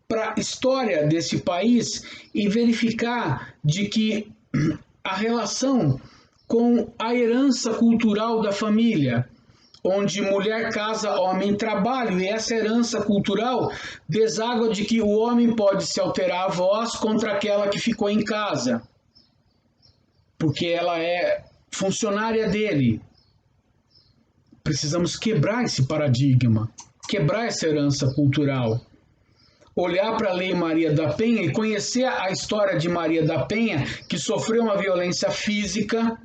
para a história desse país e verificar de que a relação com a herança cultural da família, onde mulher casa, homem trabalha, e essa herança cultural deságua de que o homem pode se alterar a voz contra aquela que ficou em casa, porque ela é funcionária dele. Precisamos quebrar esse paradigma, quebrar essa herança cultural. Olhar para a Lei Maria da Penha e conhecer a história de Maria da Penha, que sofreu uma violência física,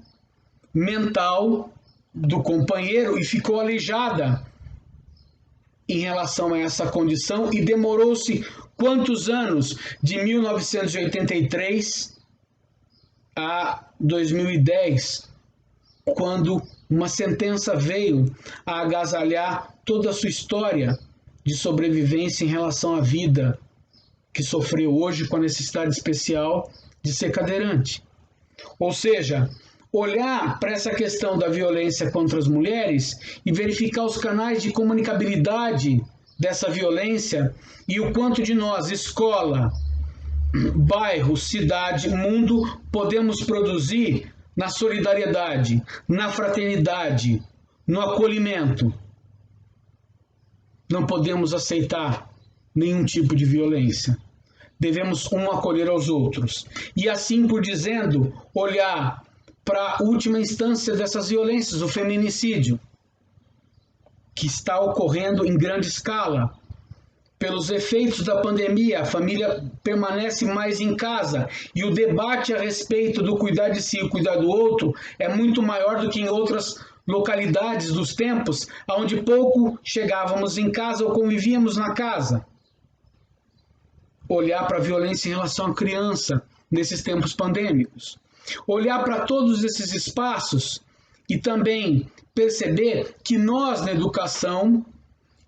mental do companheiro e ficou aleijada em relação a essa condição e demorou-se quantos anos? De 1983 a 2010, quando uma sentença veio a agasalhar toda a sua história de sobrevivência em relação à vida que sofreu hoje com a necessidade especial de ser cadeirante. Ou seja, olhar para essa questão da violência contra as mulheres e verificar os canais de comunicabilidade dessa violência e o quanto de nós, escola, bairro, cidade, mundo, podemos produzir na solidariedade, na fraternidade, no acolhimento. Não podemos aceitar nenhum tipo de violência. Devemos um acolher aos outros. E assim por dizendo, olhar para a última instância dessas violências, o feminicídio, que está ocorrendo em grande escala. Pelos efeitos da pandemia, a família permanece mais em casa e o debate a respeito do cuidar de si e cuidar do outro é muito maior do que em outras localidades dos tempos, onde pouco chegávamos em casa ou convivíamos na casa. Olhar para a violência em relação à criança nesses tempos pandêmicos. Olhar para todos esses espaços e também perceber que nós, na educação,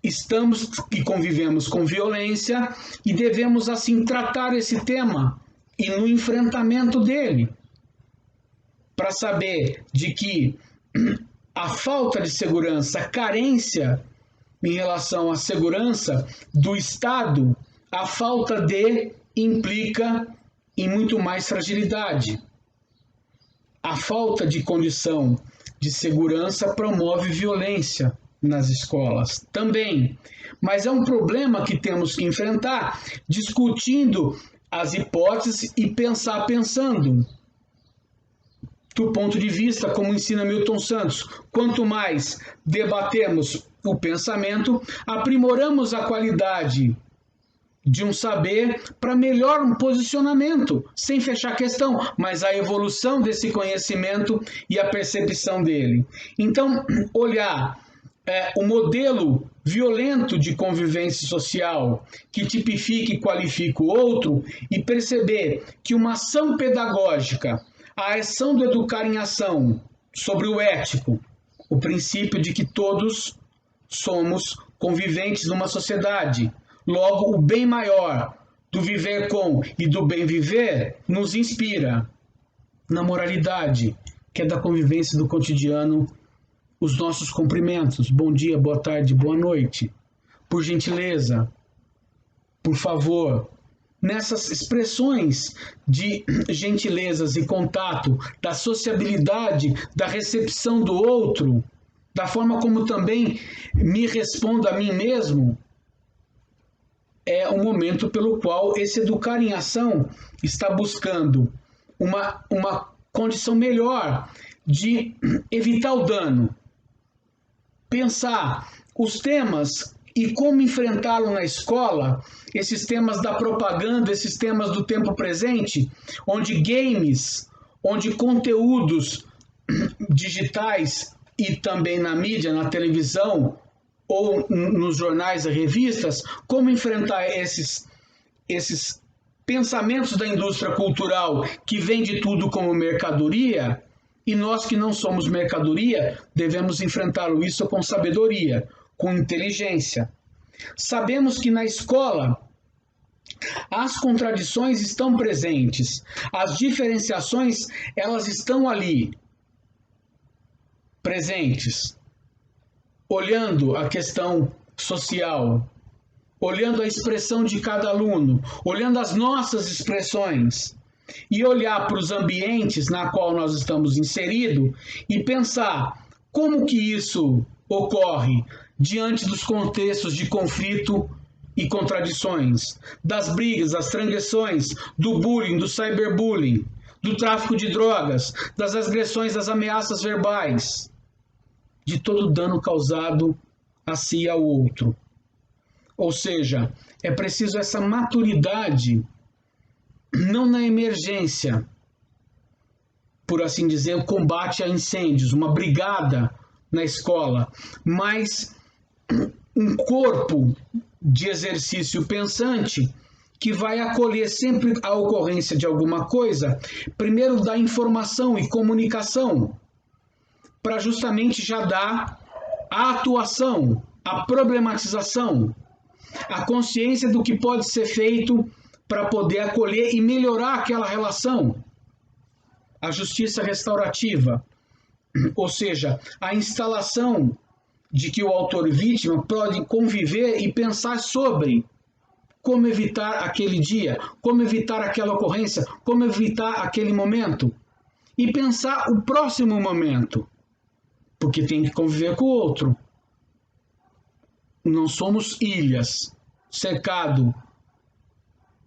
estamos e convivemos com violência e devemos, assim, tratar esse tema e no enfrentamento dele, para saber de que a falta de segurança, a carência em relação à segurança do Estado, a falta de implica em muito mais fragilidade. A falta de condição de segurança promove violência nas escolas também. Mas é um problema que temos que enfrentar discutindo as hipóteses e pensando. Do ponto de vista, como ensina Milton Santos, quanto mais debatemos o pensamento, aprimoramos a qualidade de um saber para melhor um posicionamento, sem fechar a questão, mas a evolução desse conhecimento e a percepção dele. Então, olhar o modelo violento de convivência social que tipifica e qualifica o outro e perceber que uma ação pedagógica, a ação do educar em ação sobre o ético, o princípio de que todos somos conviventes numa sociedade. Logo, o bem maior do viver com e do bem viver nos inspira. na moralidade, que é da convivência do cotidiano, os nossos cumprimentos. Bom dia, boa tarde, boa noite. Por gentileza, por favor. Nessas expressões de gentilezas e contato, da sociabilidade, da recepção do outro, da forma como também me respondo a mim mesmo, é o momento pelo qual esse educar em ação está buscando uma condição melhor de evitar o dano. Pensar os temas e como enfrentá-lo na escola, esses temas da propaganda, esses temas do tempo presente, onde games, onde conteúdos digitais e também na mídia, na televisão ou nos jornais e revistas, como enfrentar esses pensamentos da indústria cultural que vende tudo como mercadoria, e nós que não somos mercadoria devemos enfrentá-lo isso com sabedoria, com inteligência. Sabemos que na escola as contradições estão presentes, as diferenciações elas estão ali, presentes, olhando a questão social, olhando a expressão de cada aluno, olhando as nossas expressões e olhar para os ambientes na qual nós estamos inseridos e pensar como que isso ocorre diante dos contextos de conflito e contradições, das brigas, das transgressões, do bullying, do cyberbullying, do tráfico de drogas, das agressões, das ameaças verbais, de todo o dano causado a si e ao outro. Ou seja, é preciso essa maturidade, não na emergência, por assim dizer, o combate a incêndios, uma brigada na escola, mas um corpo de exercício pensante que vai acolher sempre a ocorrência de alguma coisa, primeiro da informação e comunicação, para justamente já dar a atuação, a problematização, a consciência do que pode ser feito para poder acolher e melhorar aquela relação. A justiça restaurativa, ou seja, a instalação de que o autor e vítima podem conviver e pensar sobre como evitar aquele dia, como evitar aquela ocorrência, como evitar aquele momento e pensar o próximo momento, porque tem que conviver com o outro. Não somos ilhas, cercado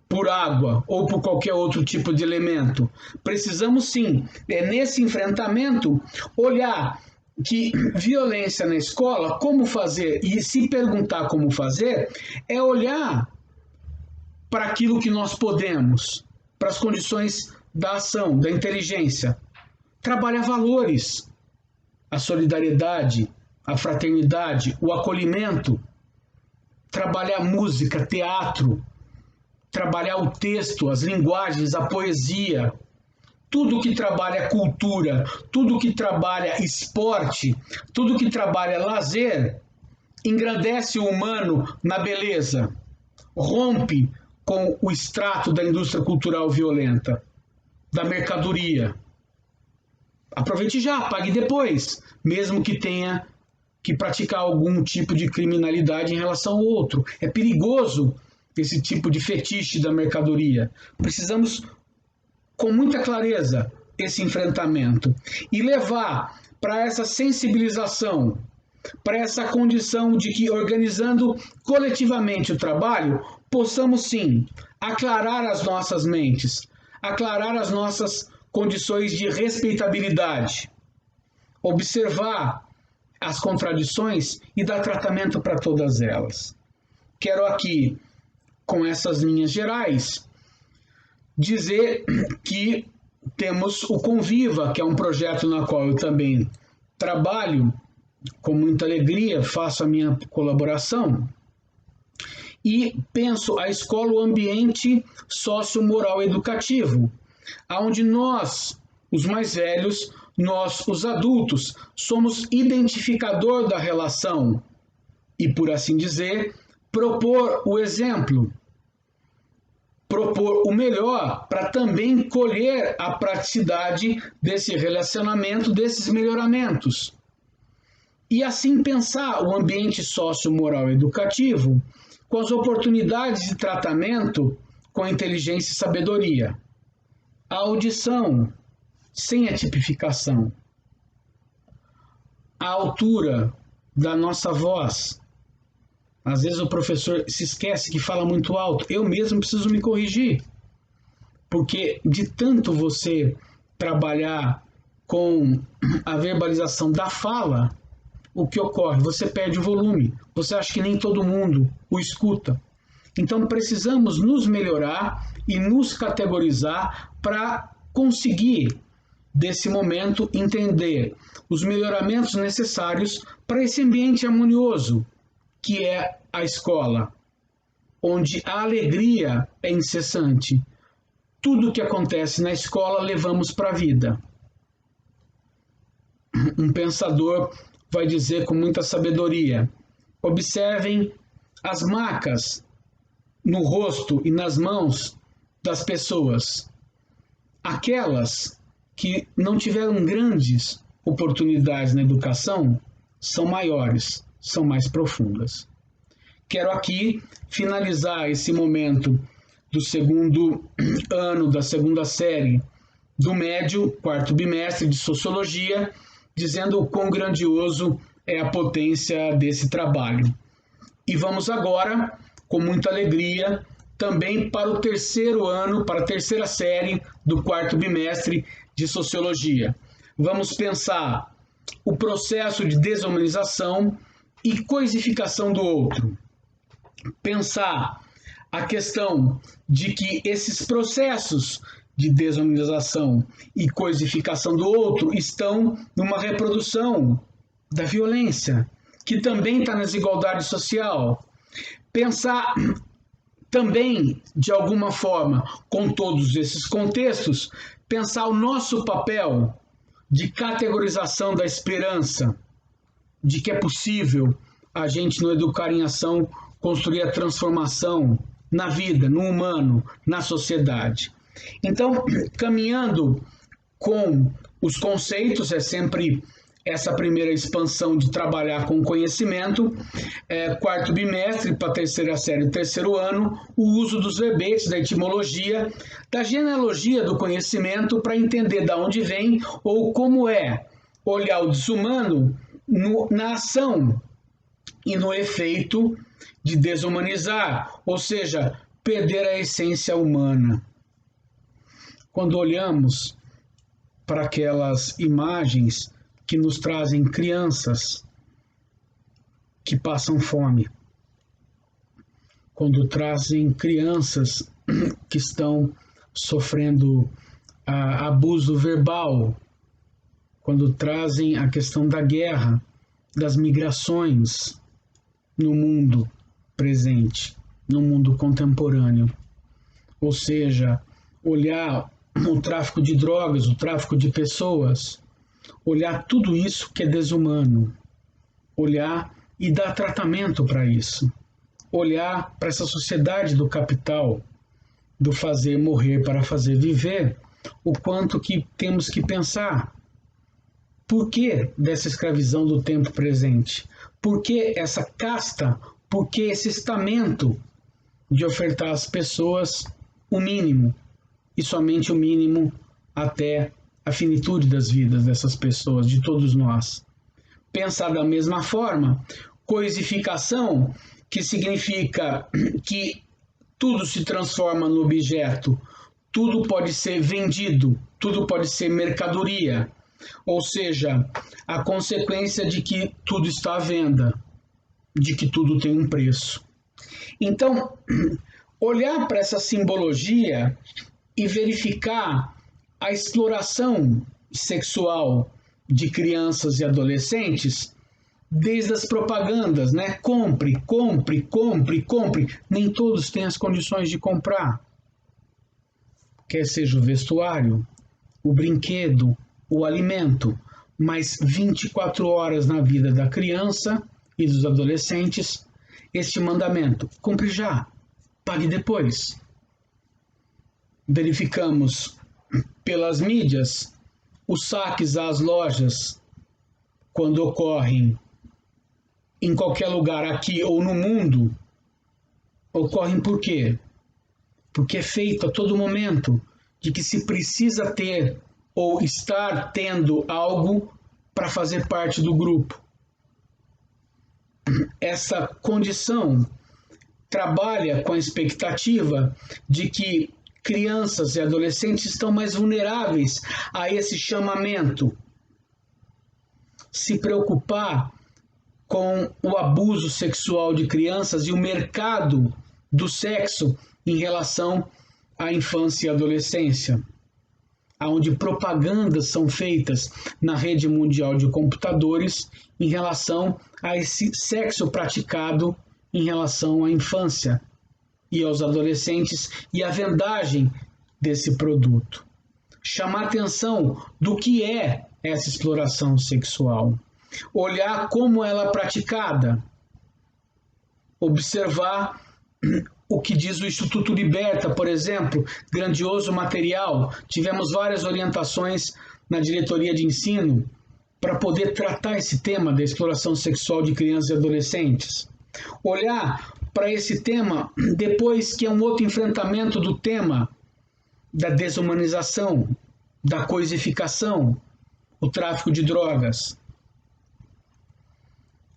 por água ou por qualquer outro tipo de elemento. Precisamos sim, nesse enfrentamento, olhar que violência na escola, como fazer, e se perguntar como fazer, é olhar para aquilo que nós podemos, para as condições da ação, da inteligência. Trabalhar valores, a solidariedade, a fraternidade, o acolhimento, trabalhar música, teatro, trabalhar o texto, as linguagens, a poesia, tudo que trabalha cultura, tudo que trabalha esporte, tudo que trabalha lazer, engrandece o humano na beleza, rompe com o extrato da indústria cultural violenta, da mercadoria. Aproveite já, pague depois, mesmo que tenha que praticar algum tipo de criminalidade em relação ao outro. É perigoso esse tipo de fetiche da mercadoria. Precisamos, com muita clareza, esse enfrentamento e levar para essa sensibilização, para essa condição de que, organizando coletivamente o trabalho, possamos sim aclarar as nossas mentes, aclarar as nossas condições de respeitabilidade, observar as contradições e dar tratamento para todas elas. Quero aqui, com essas linhas gerais, dizer que temos o Conviva, que é um projeto na qual eu também trabalho com muita alegria, faço a minha colaboração e penso a escola, o ambiente sociomoral educativo, onde nós, os mais velhos, nós, os adultos, somos identificador da relação e, por assim dizer, propor o exemplo, propor o melhor para também colher a praticidade desse relacionamento, desses melhoramentos. E assim pensar o ambiente sociomoral educativo com as oportunidades de tratamento com inteligência e sabedoria. A audição, sem a tipificação. A altura da nossa voz. Às vezes o professor se esquece que fala muito alto. Eu mesmo preciso me corrigir. Porque de tanto você trabalhar com a verbalização da fala, o que ocorre? Você perde o volume. Você acha que nem todo mundo o escuta. Então precisamos nos melhorar e nos categorizar para conseguir, desse momento, entender os melhoramentos necessários para esse ambiente harmonioso que é a escola, onde a alegria é incessante. Tudo que acontece na escola levamos para a vida. Um pensador vai dizer com muita sabedoria: observem as marcas no rosto e nas mãos das pessoas. Aquelas que não tiveram grandes oportunidades na educação são maiores, são mais profundas. Quero aqui finalizar esse momento do segundo ano, da segunda série do médio, quarto bimestre de Sociologia, dizendo o quão grandioso é a potência desse trabalho. E vamos agora, com muita alegria, também para o terceiro ano, para a terceira série do quarto bimestre de Sociologia. Vamos pensar o processo de desumanização e coisificação do outro. Pensar a questão de que esses processos de desumanização e coisificação do outro estão numa reprodução da violência, que também está na desigualdade social. Pensar também, de alguma forma, com todos esses contextos, pensar o nosso papel de categorização da esperança, de que é possível a gente, no Educar em Ação, construir a transformação na vida, no humano, na sociedade. Então, caminhando com os conceitos, é sempre essa primeira expansão de trabalhar com conhecimento, quarto bimestre para a terceira série, terceiro ano, o uso dos verbetes, da etimologia, da genealogia do conhecimento para entender de onde vem ou como é olhar o desumano na ação e no efeito de desumanizar, ou seja, perder a essência humana. Quando olhamos para aquelas imagens que nos trazem crianças que passam fome, quando trazem crianças que estão sofrendo abuso verbal, quando trazem a questão da guerra, das migrações no mundo presente, no mundo contemporâneo. Ou seja, olhar o tráfico de drogas, o tráfico de pessoas, olhar tudo isso que é desumano, olhar e dar tratamento para isso, olhar para essa sociedade do capital, do fazer morrer para fazer viver, o quanto que temos que pensar. Por que dessa escravidão do tempo presente? Por que essa casta? Por que esse estamento de ofertar às pessoas o mínimo, e somente o mínimo até a finitude das vidas dessas pessoas, de todos nós? Pensar da mesma forma, coisificação, que significa que tudo se transforma no objeto, tudo pode ser vendido, tudo pode ser mercadoria, ou seja, a consequência de que tudo está à venda, de que tudo tem um preço. Então, olhar para essa simbologia e verificar a exploração sexual de crianças e adolescentes, desde as propagandas, né? Compre, compre, compre, compre. Nem todos têm as condições de comprar. Quer seja o vestuário, o brinquedo, o alimento, mas 24 horas na vida da criança e dos adolescentes, este mandamento: compre já, pague depois. verificamos pelas mídias os saques às lojas, quando ocorrem em qualquer lugar aqui ou no mundo, ocorrem por quê? Porque é feito a todo momento de que se precisa ter ou estar tendo algo para fazer parte do grupo. Essa condição trabalha com a expectativa de que crianças e adolescentes estão mais vulneráveis a esse chamamento. Se preocupar com o abuso sexual de crianças e o mercado do sexo em relação à infância e adolescência, onde propagandas são feitas na rede mundial de computadores em relação a esse sexo praticado em relação à infância e aos adolescentes e a vendagem desse produto. Chamar atenção do que é essa exploração sexual. Olhar como ela é praticada. Observar o que diz o Instituto Liberta, por exemplo, grandioso material. Tivemos várias orientações na diretoria de ensino para poder tratar esse tema da exploração sexual de crianças e adolescentes. Olhar para esse tema depois que é um outro enfrentamento do tema da desumanização, da coisificação, o tráfico de drogas.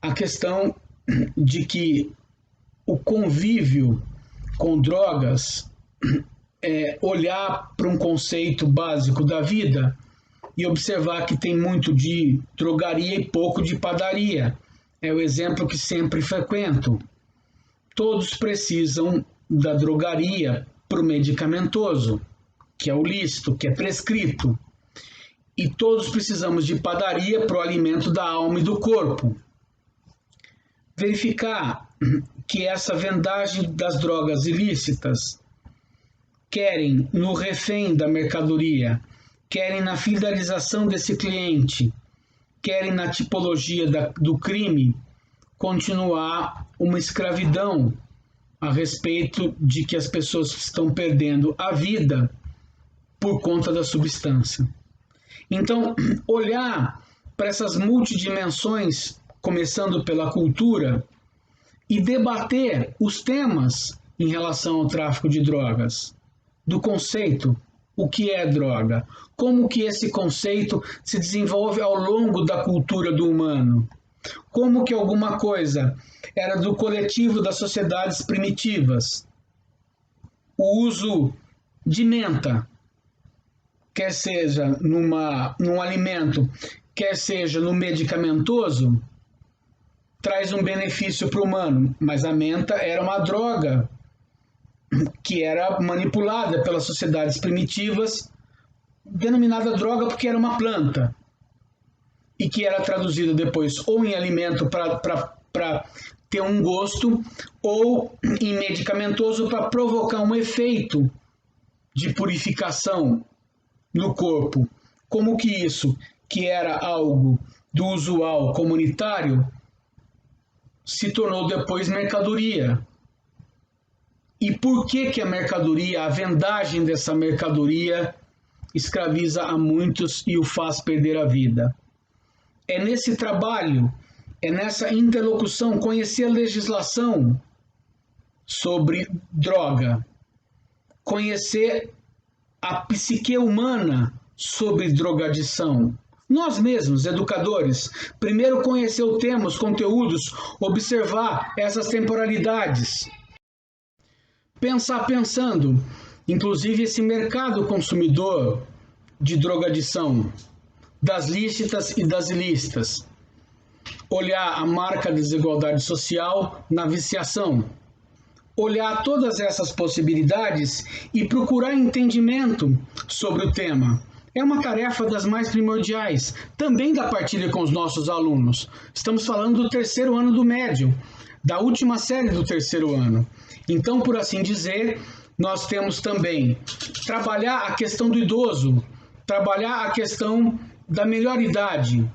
A questão de que o convívio com drogas é olhar para um conceito básico da vida e observar que tem muito de drogaria e pouco de padaria. É o exemplo que sempre frequento. Todos precisam da drogaria para o medicamentoso, que é o lícito, que é prescrito. E todos precisamos de padaria para o alimento da alma e do corpo. Verificar que essa vendagem das drogas ilícitas querem no refém da mercadoria, querem na fidelização desse cliente, querem na tipologia do crime continuar uma escravidão a respeito de que as pessoas estão perdendo a vida por conta da substância. Então, olhar para essas multidimensões, começando pela cultura, e debater os temas em relação ao tráfico de drogas, do conceito, o que é droga, como que esse conceito se desenvolve ao longo da cultura do humano, como que alguma coisa era do coletivo das sociedades primitivas, o uso de menta, quer seja num alimento, quer seja no medicamentoso, traz um benefício para o humano, mas a menta era uma droga que era manipulada pelas sociedades primitivas, denominada droga porque era uma planta, e que era traduzida depois ou em alimento para ter um gosto, ou em medicamentoso para provocar um efeito de purificação no corpo. Como que isso, que era algo do usual comunitário, se tornou depois mercadoria. E por que a mercadoria, a vendagem dessa mercadoria, escraviza a muitos e o faz perder a vida? É nesse trabalho, é nessa interlocução, conhecer a legislação sobre droga, conhecer a psique humana sobre drogadição. Nós mesmos, educadores, primeiro conhecer o tema, os conteúdos, observar essas temporalidades. Pensando, inclusive esse mercado consumidor de drogadição, das lícitas e das ilícitas. Olhar a marca da desigualdade social na viciação. Olhar todas essas possibilidades e procurar entendimento sobre o tema. É uma tarefa das mais primordiais, também da partilha com os nossos alunos. Estamos falando do terceiro ano do médio, da última série do terceiro ano. Então, por assim dizer, nós temos também trabalhar a questão do idoso, trabalhar a questão da melhor idade,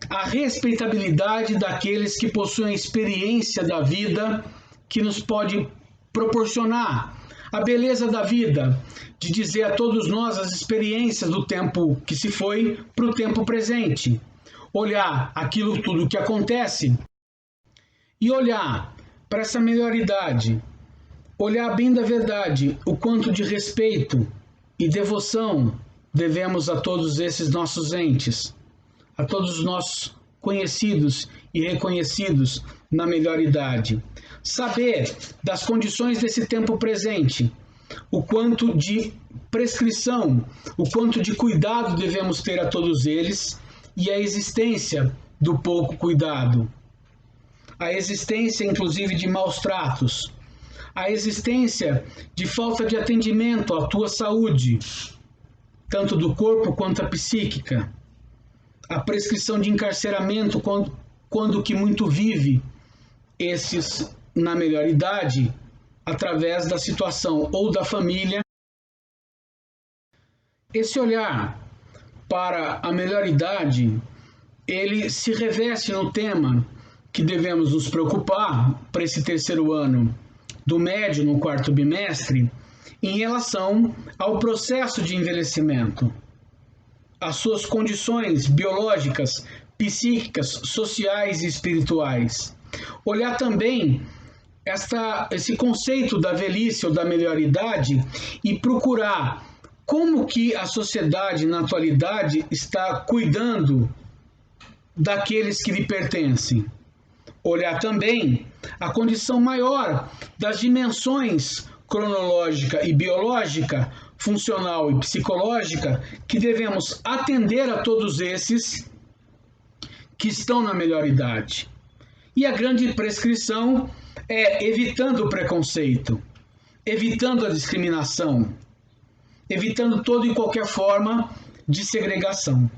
a respeitabilidade daqueles que possuem a experiência da vida que nos pode proporcionar a beleza da vida, de dizer a todos nós as experiências do tempo que se foi para o tempo presente. Olhar aquilo tudo que acontece e olhar para essa melhoridade, olhar bem da verdade o quanto de respeito e devoção devemos a todos esses nossos entes, a todos os nossos conhecidos e reconhecidos na melhor idade. Saber das condições desse tempo presente, o quanto de prescrição, o quanto de cuidado devemos ter a todos eles e a existência do pouco cuidado, a existência inclusive de maus tratos, a existência de falta de atendimento à tua saúde, tanto do corpo quanto a psíquica, a prescrição de encarceramento quando que muito vive esses na melhor idade, através da situação ou da família. Esse olhar para a melhor idade, ele se reveste no tema que devemos nos preocupar para esse terceiro ano do médio no quarto bimestre, em relação ao processo de envelhecimento, as suas condições biológicas, psíquicas, sociais e espirituais. Olhar também esse conceito da velhice ou da melhor-idade e procurar como que a sociedade na atualidade está cuidando daqueles que lhe pertencem. Olhar também a condição maior das dimensões cronológica e biológica, funcional e psicológica, que devemos atender a todos esses que estão na melhor idade. E a grande prescrição é evitando o preconceito, evitando a discriminação, evitando toda e qualquer forma de segregação.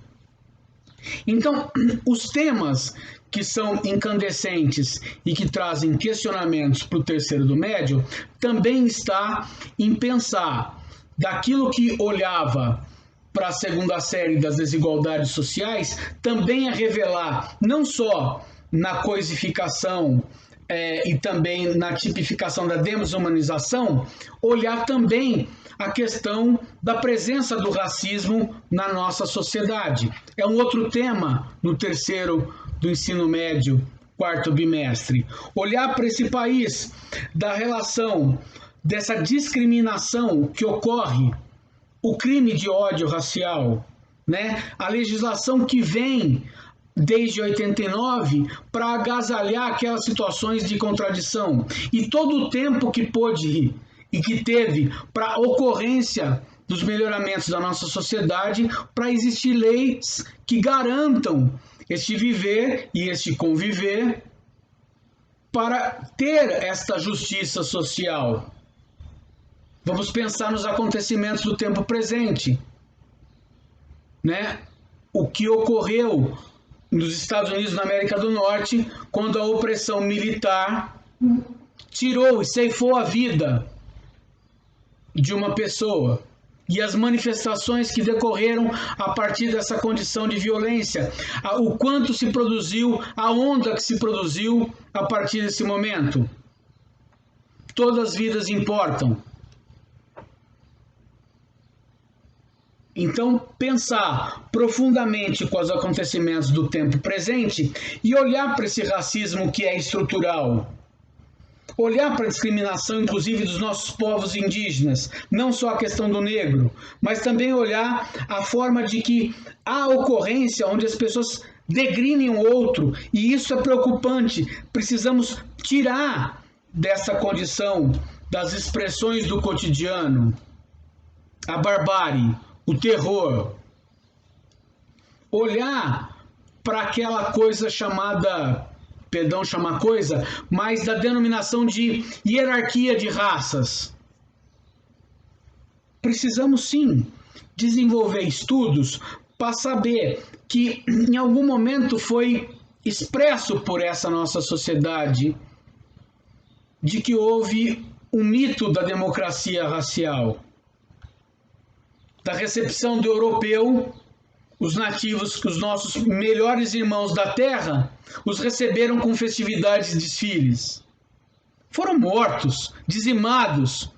Então, os temas que são incandescentes e que trazem questionamentos para o terceiro do médio, também está em pensar daquilo que olhava para a segunda série das desigualdades sociais, também a revelar não só na coisificação e também na tipificação da desumanização, olhar também a questão da presença do racismo na nossa sociedade. É um outro tema no terceiro do ensino médio, quarto bimestre. Olhar para esse país, da relação dessa discriminação que ocorre, o crime de ódio racial, né? A legislação que vem desde 89 para agasalhar aquelas situações de contradição e todo o tempo que pôde e que teve para a ocorrência dos melhoramentos da nossa sociedade, para existir leis que garantam este viver e este conviver para ter esta justiça social. Vamos pensar nos acontecimentos do tempo presente, né? O que ocorreu nos Estados Unidos da América do Norte, quando a opressão militar tirou e ceifou a vida de uma pessoa, e as manifestações que decorreram a partir dessa condição de violência, o quanto se produziu, a onda que se produziu a partir desse momento. Todas as vidas importam. Então, pensar profundamente com os acontecimentos do tempo presente e olhar para esse racismo que é estrutural. Olhar para a discriminação, inclusive, dos nossos povos indígenas, não só a questão do negro, mas também olhar a forma de que há ocorrência onde as pessoas degrinem o outro, e isso é preocupante. Precisamos tirar dessa condição das expressões do cotidiano a barbárie, o terror. Olhar para aquela coisa chamada, perdão chamar coisa, mas da denominação de hierarquia de raças. Precisamos sim desenvolver estudos para saber que em algum momento foi expresso por essa nossa sociedade de que houve um mito da democracia racial, da recepção do europeu. Os nativos, os nossos melhores irmãos da terra, os receberam com festividades e desfiles. Foram mortos, dizimados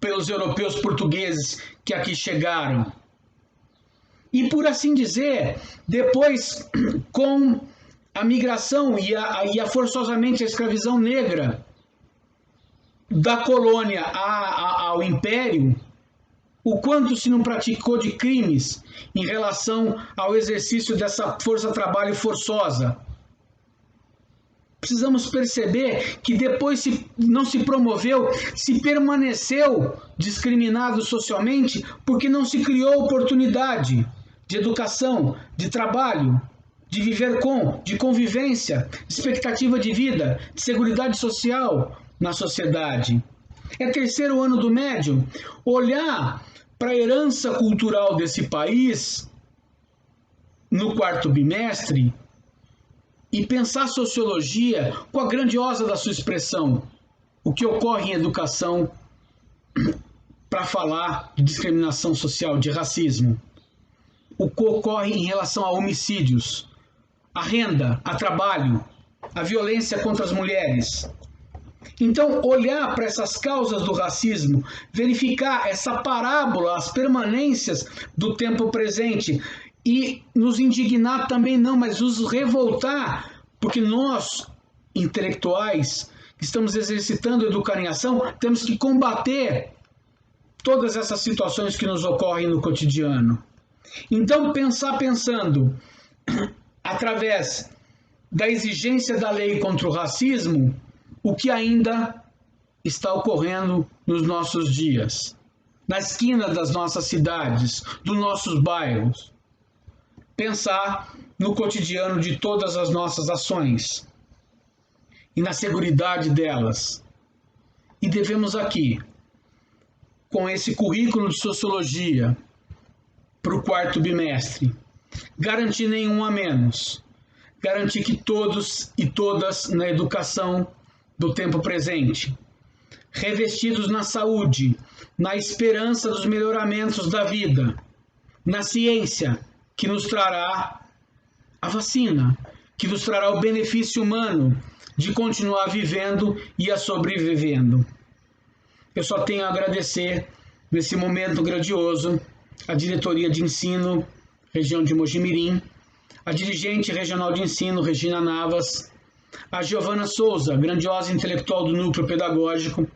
pelos europeus portugueses que aqui chegaram. E por assim dizer, depois com a migração e a forçosamente a escravidão negra da colônia ao império, o quanto se não praticou de crimes em relação ao exercício dessa força-trabalho forçosa. Precisamos perceber que depois não se promoveu, se permaneceu discriminado socialmente porque não se criou oportunidade de educação, de trabalho, de viver de convivência, expectativa de vida, de seguridade social na sociedade. É terceiro ano do médio, olhar para a herança cultural desse país no quarto bimestre e pensar sociologia com a grandiosa da sua expressão, o que ocorre em educação para falar de discriminação social, de racismo, o que ocorre em relação a homicídios, a renda, a trabalho, a violência contra as mulheres. Então, olhar para essas causas do racismo, verificar essa parábola, as permanências do tempo presente e nos indignar também não, mas nos revoltar, porque nós, intelectuais, que estamos exercitando a educação, temos que combater todas essas situações que nos ocorrem no cotidiano. Então, pensando através da exigência da lei contra o racismo, o que ainda está ocorrendo nos nossos dias, na esquina das nossas cidades, dos nossos bairros. Pensar no cotidiano de todas as nossas ações e na seguridade delas. E devemos aqui, com esse currículo de sociologia para o quarto bimestre, garantir nenhum a menos, garantir que todos e todas na educação do tempo presente, revestidos na saúde, na esperança dos melhoramentos da vida, na ciência que nos trará a vacina, que nos trará o benefício humano de continuar vivendo e a sobrevivendo. Eu só tenho a agradecer, nesse momento grandioso, a diretoria de ensino, região de Mojimirim, a dirigente regional de ensino, Regina Navas, a Giovana Souza, grandiosa intelectual do núcleo pedagógico,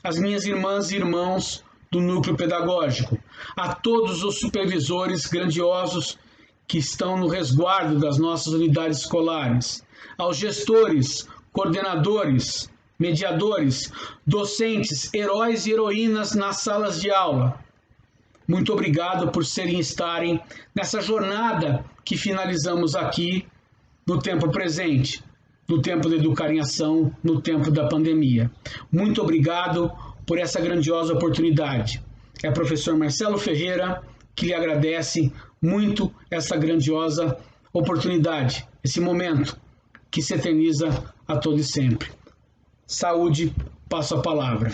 as minhas irmãs e irmãos do núcleo pedagógico, a todos os supervisores grandiosos que estão no resguardo das nossas unidades escolares, aos gestores, coordenadores, mediadores, docentes, heróis e heroínas nas salas de aula. Muito obrigado por estarem nessa jornada que finalizamos aqui no tempo presente, no tempo da educação, no tempo da pandemia. Muito obrigado por essa grandiosa oportunidade. É o professor Marcelo Ferreira que lhe agradece muito essa grandiosa oportunidade, esse momento que se eterniza a todo e sempre. Saúde, passo a palavra.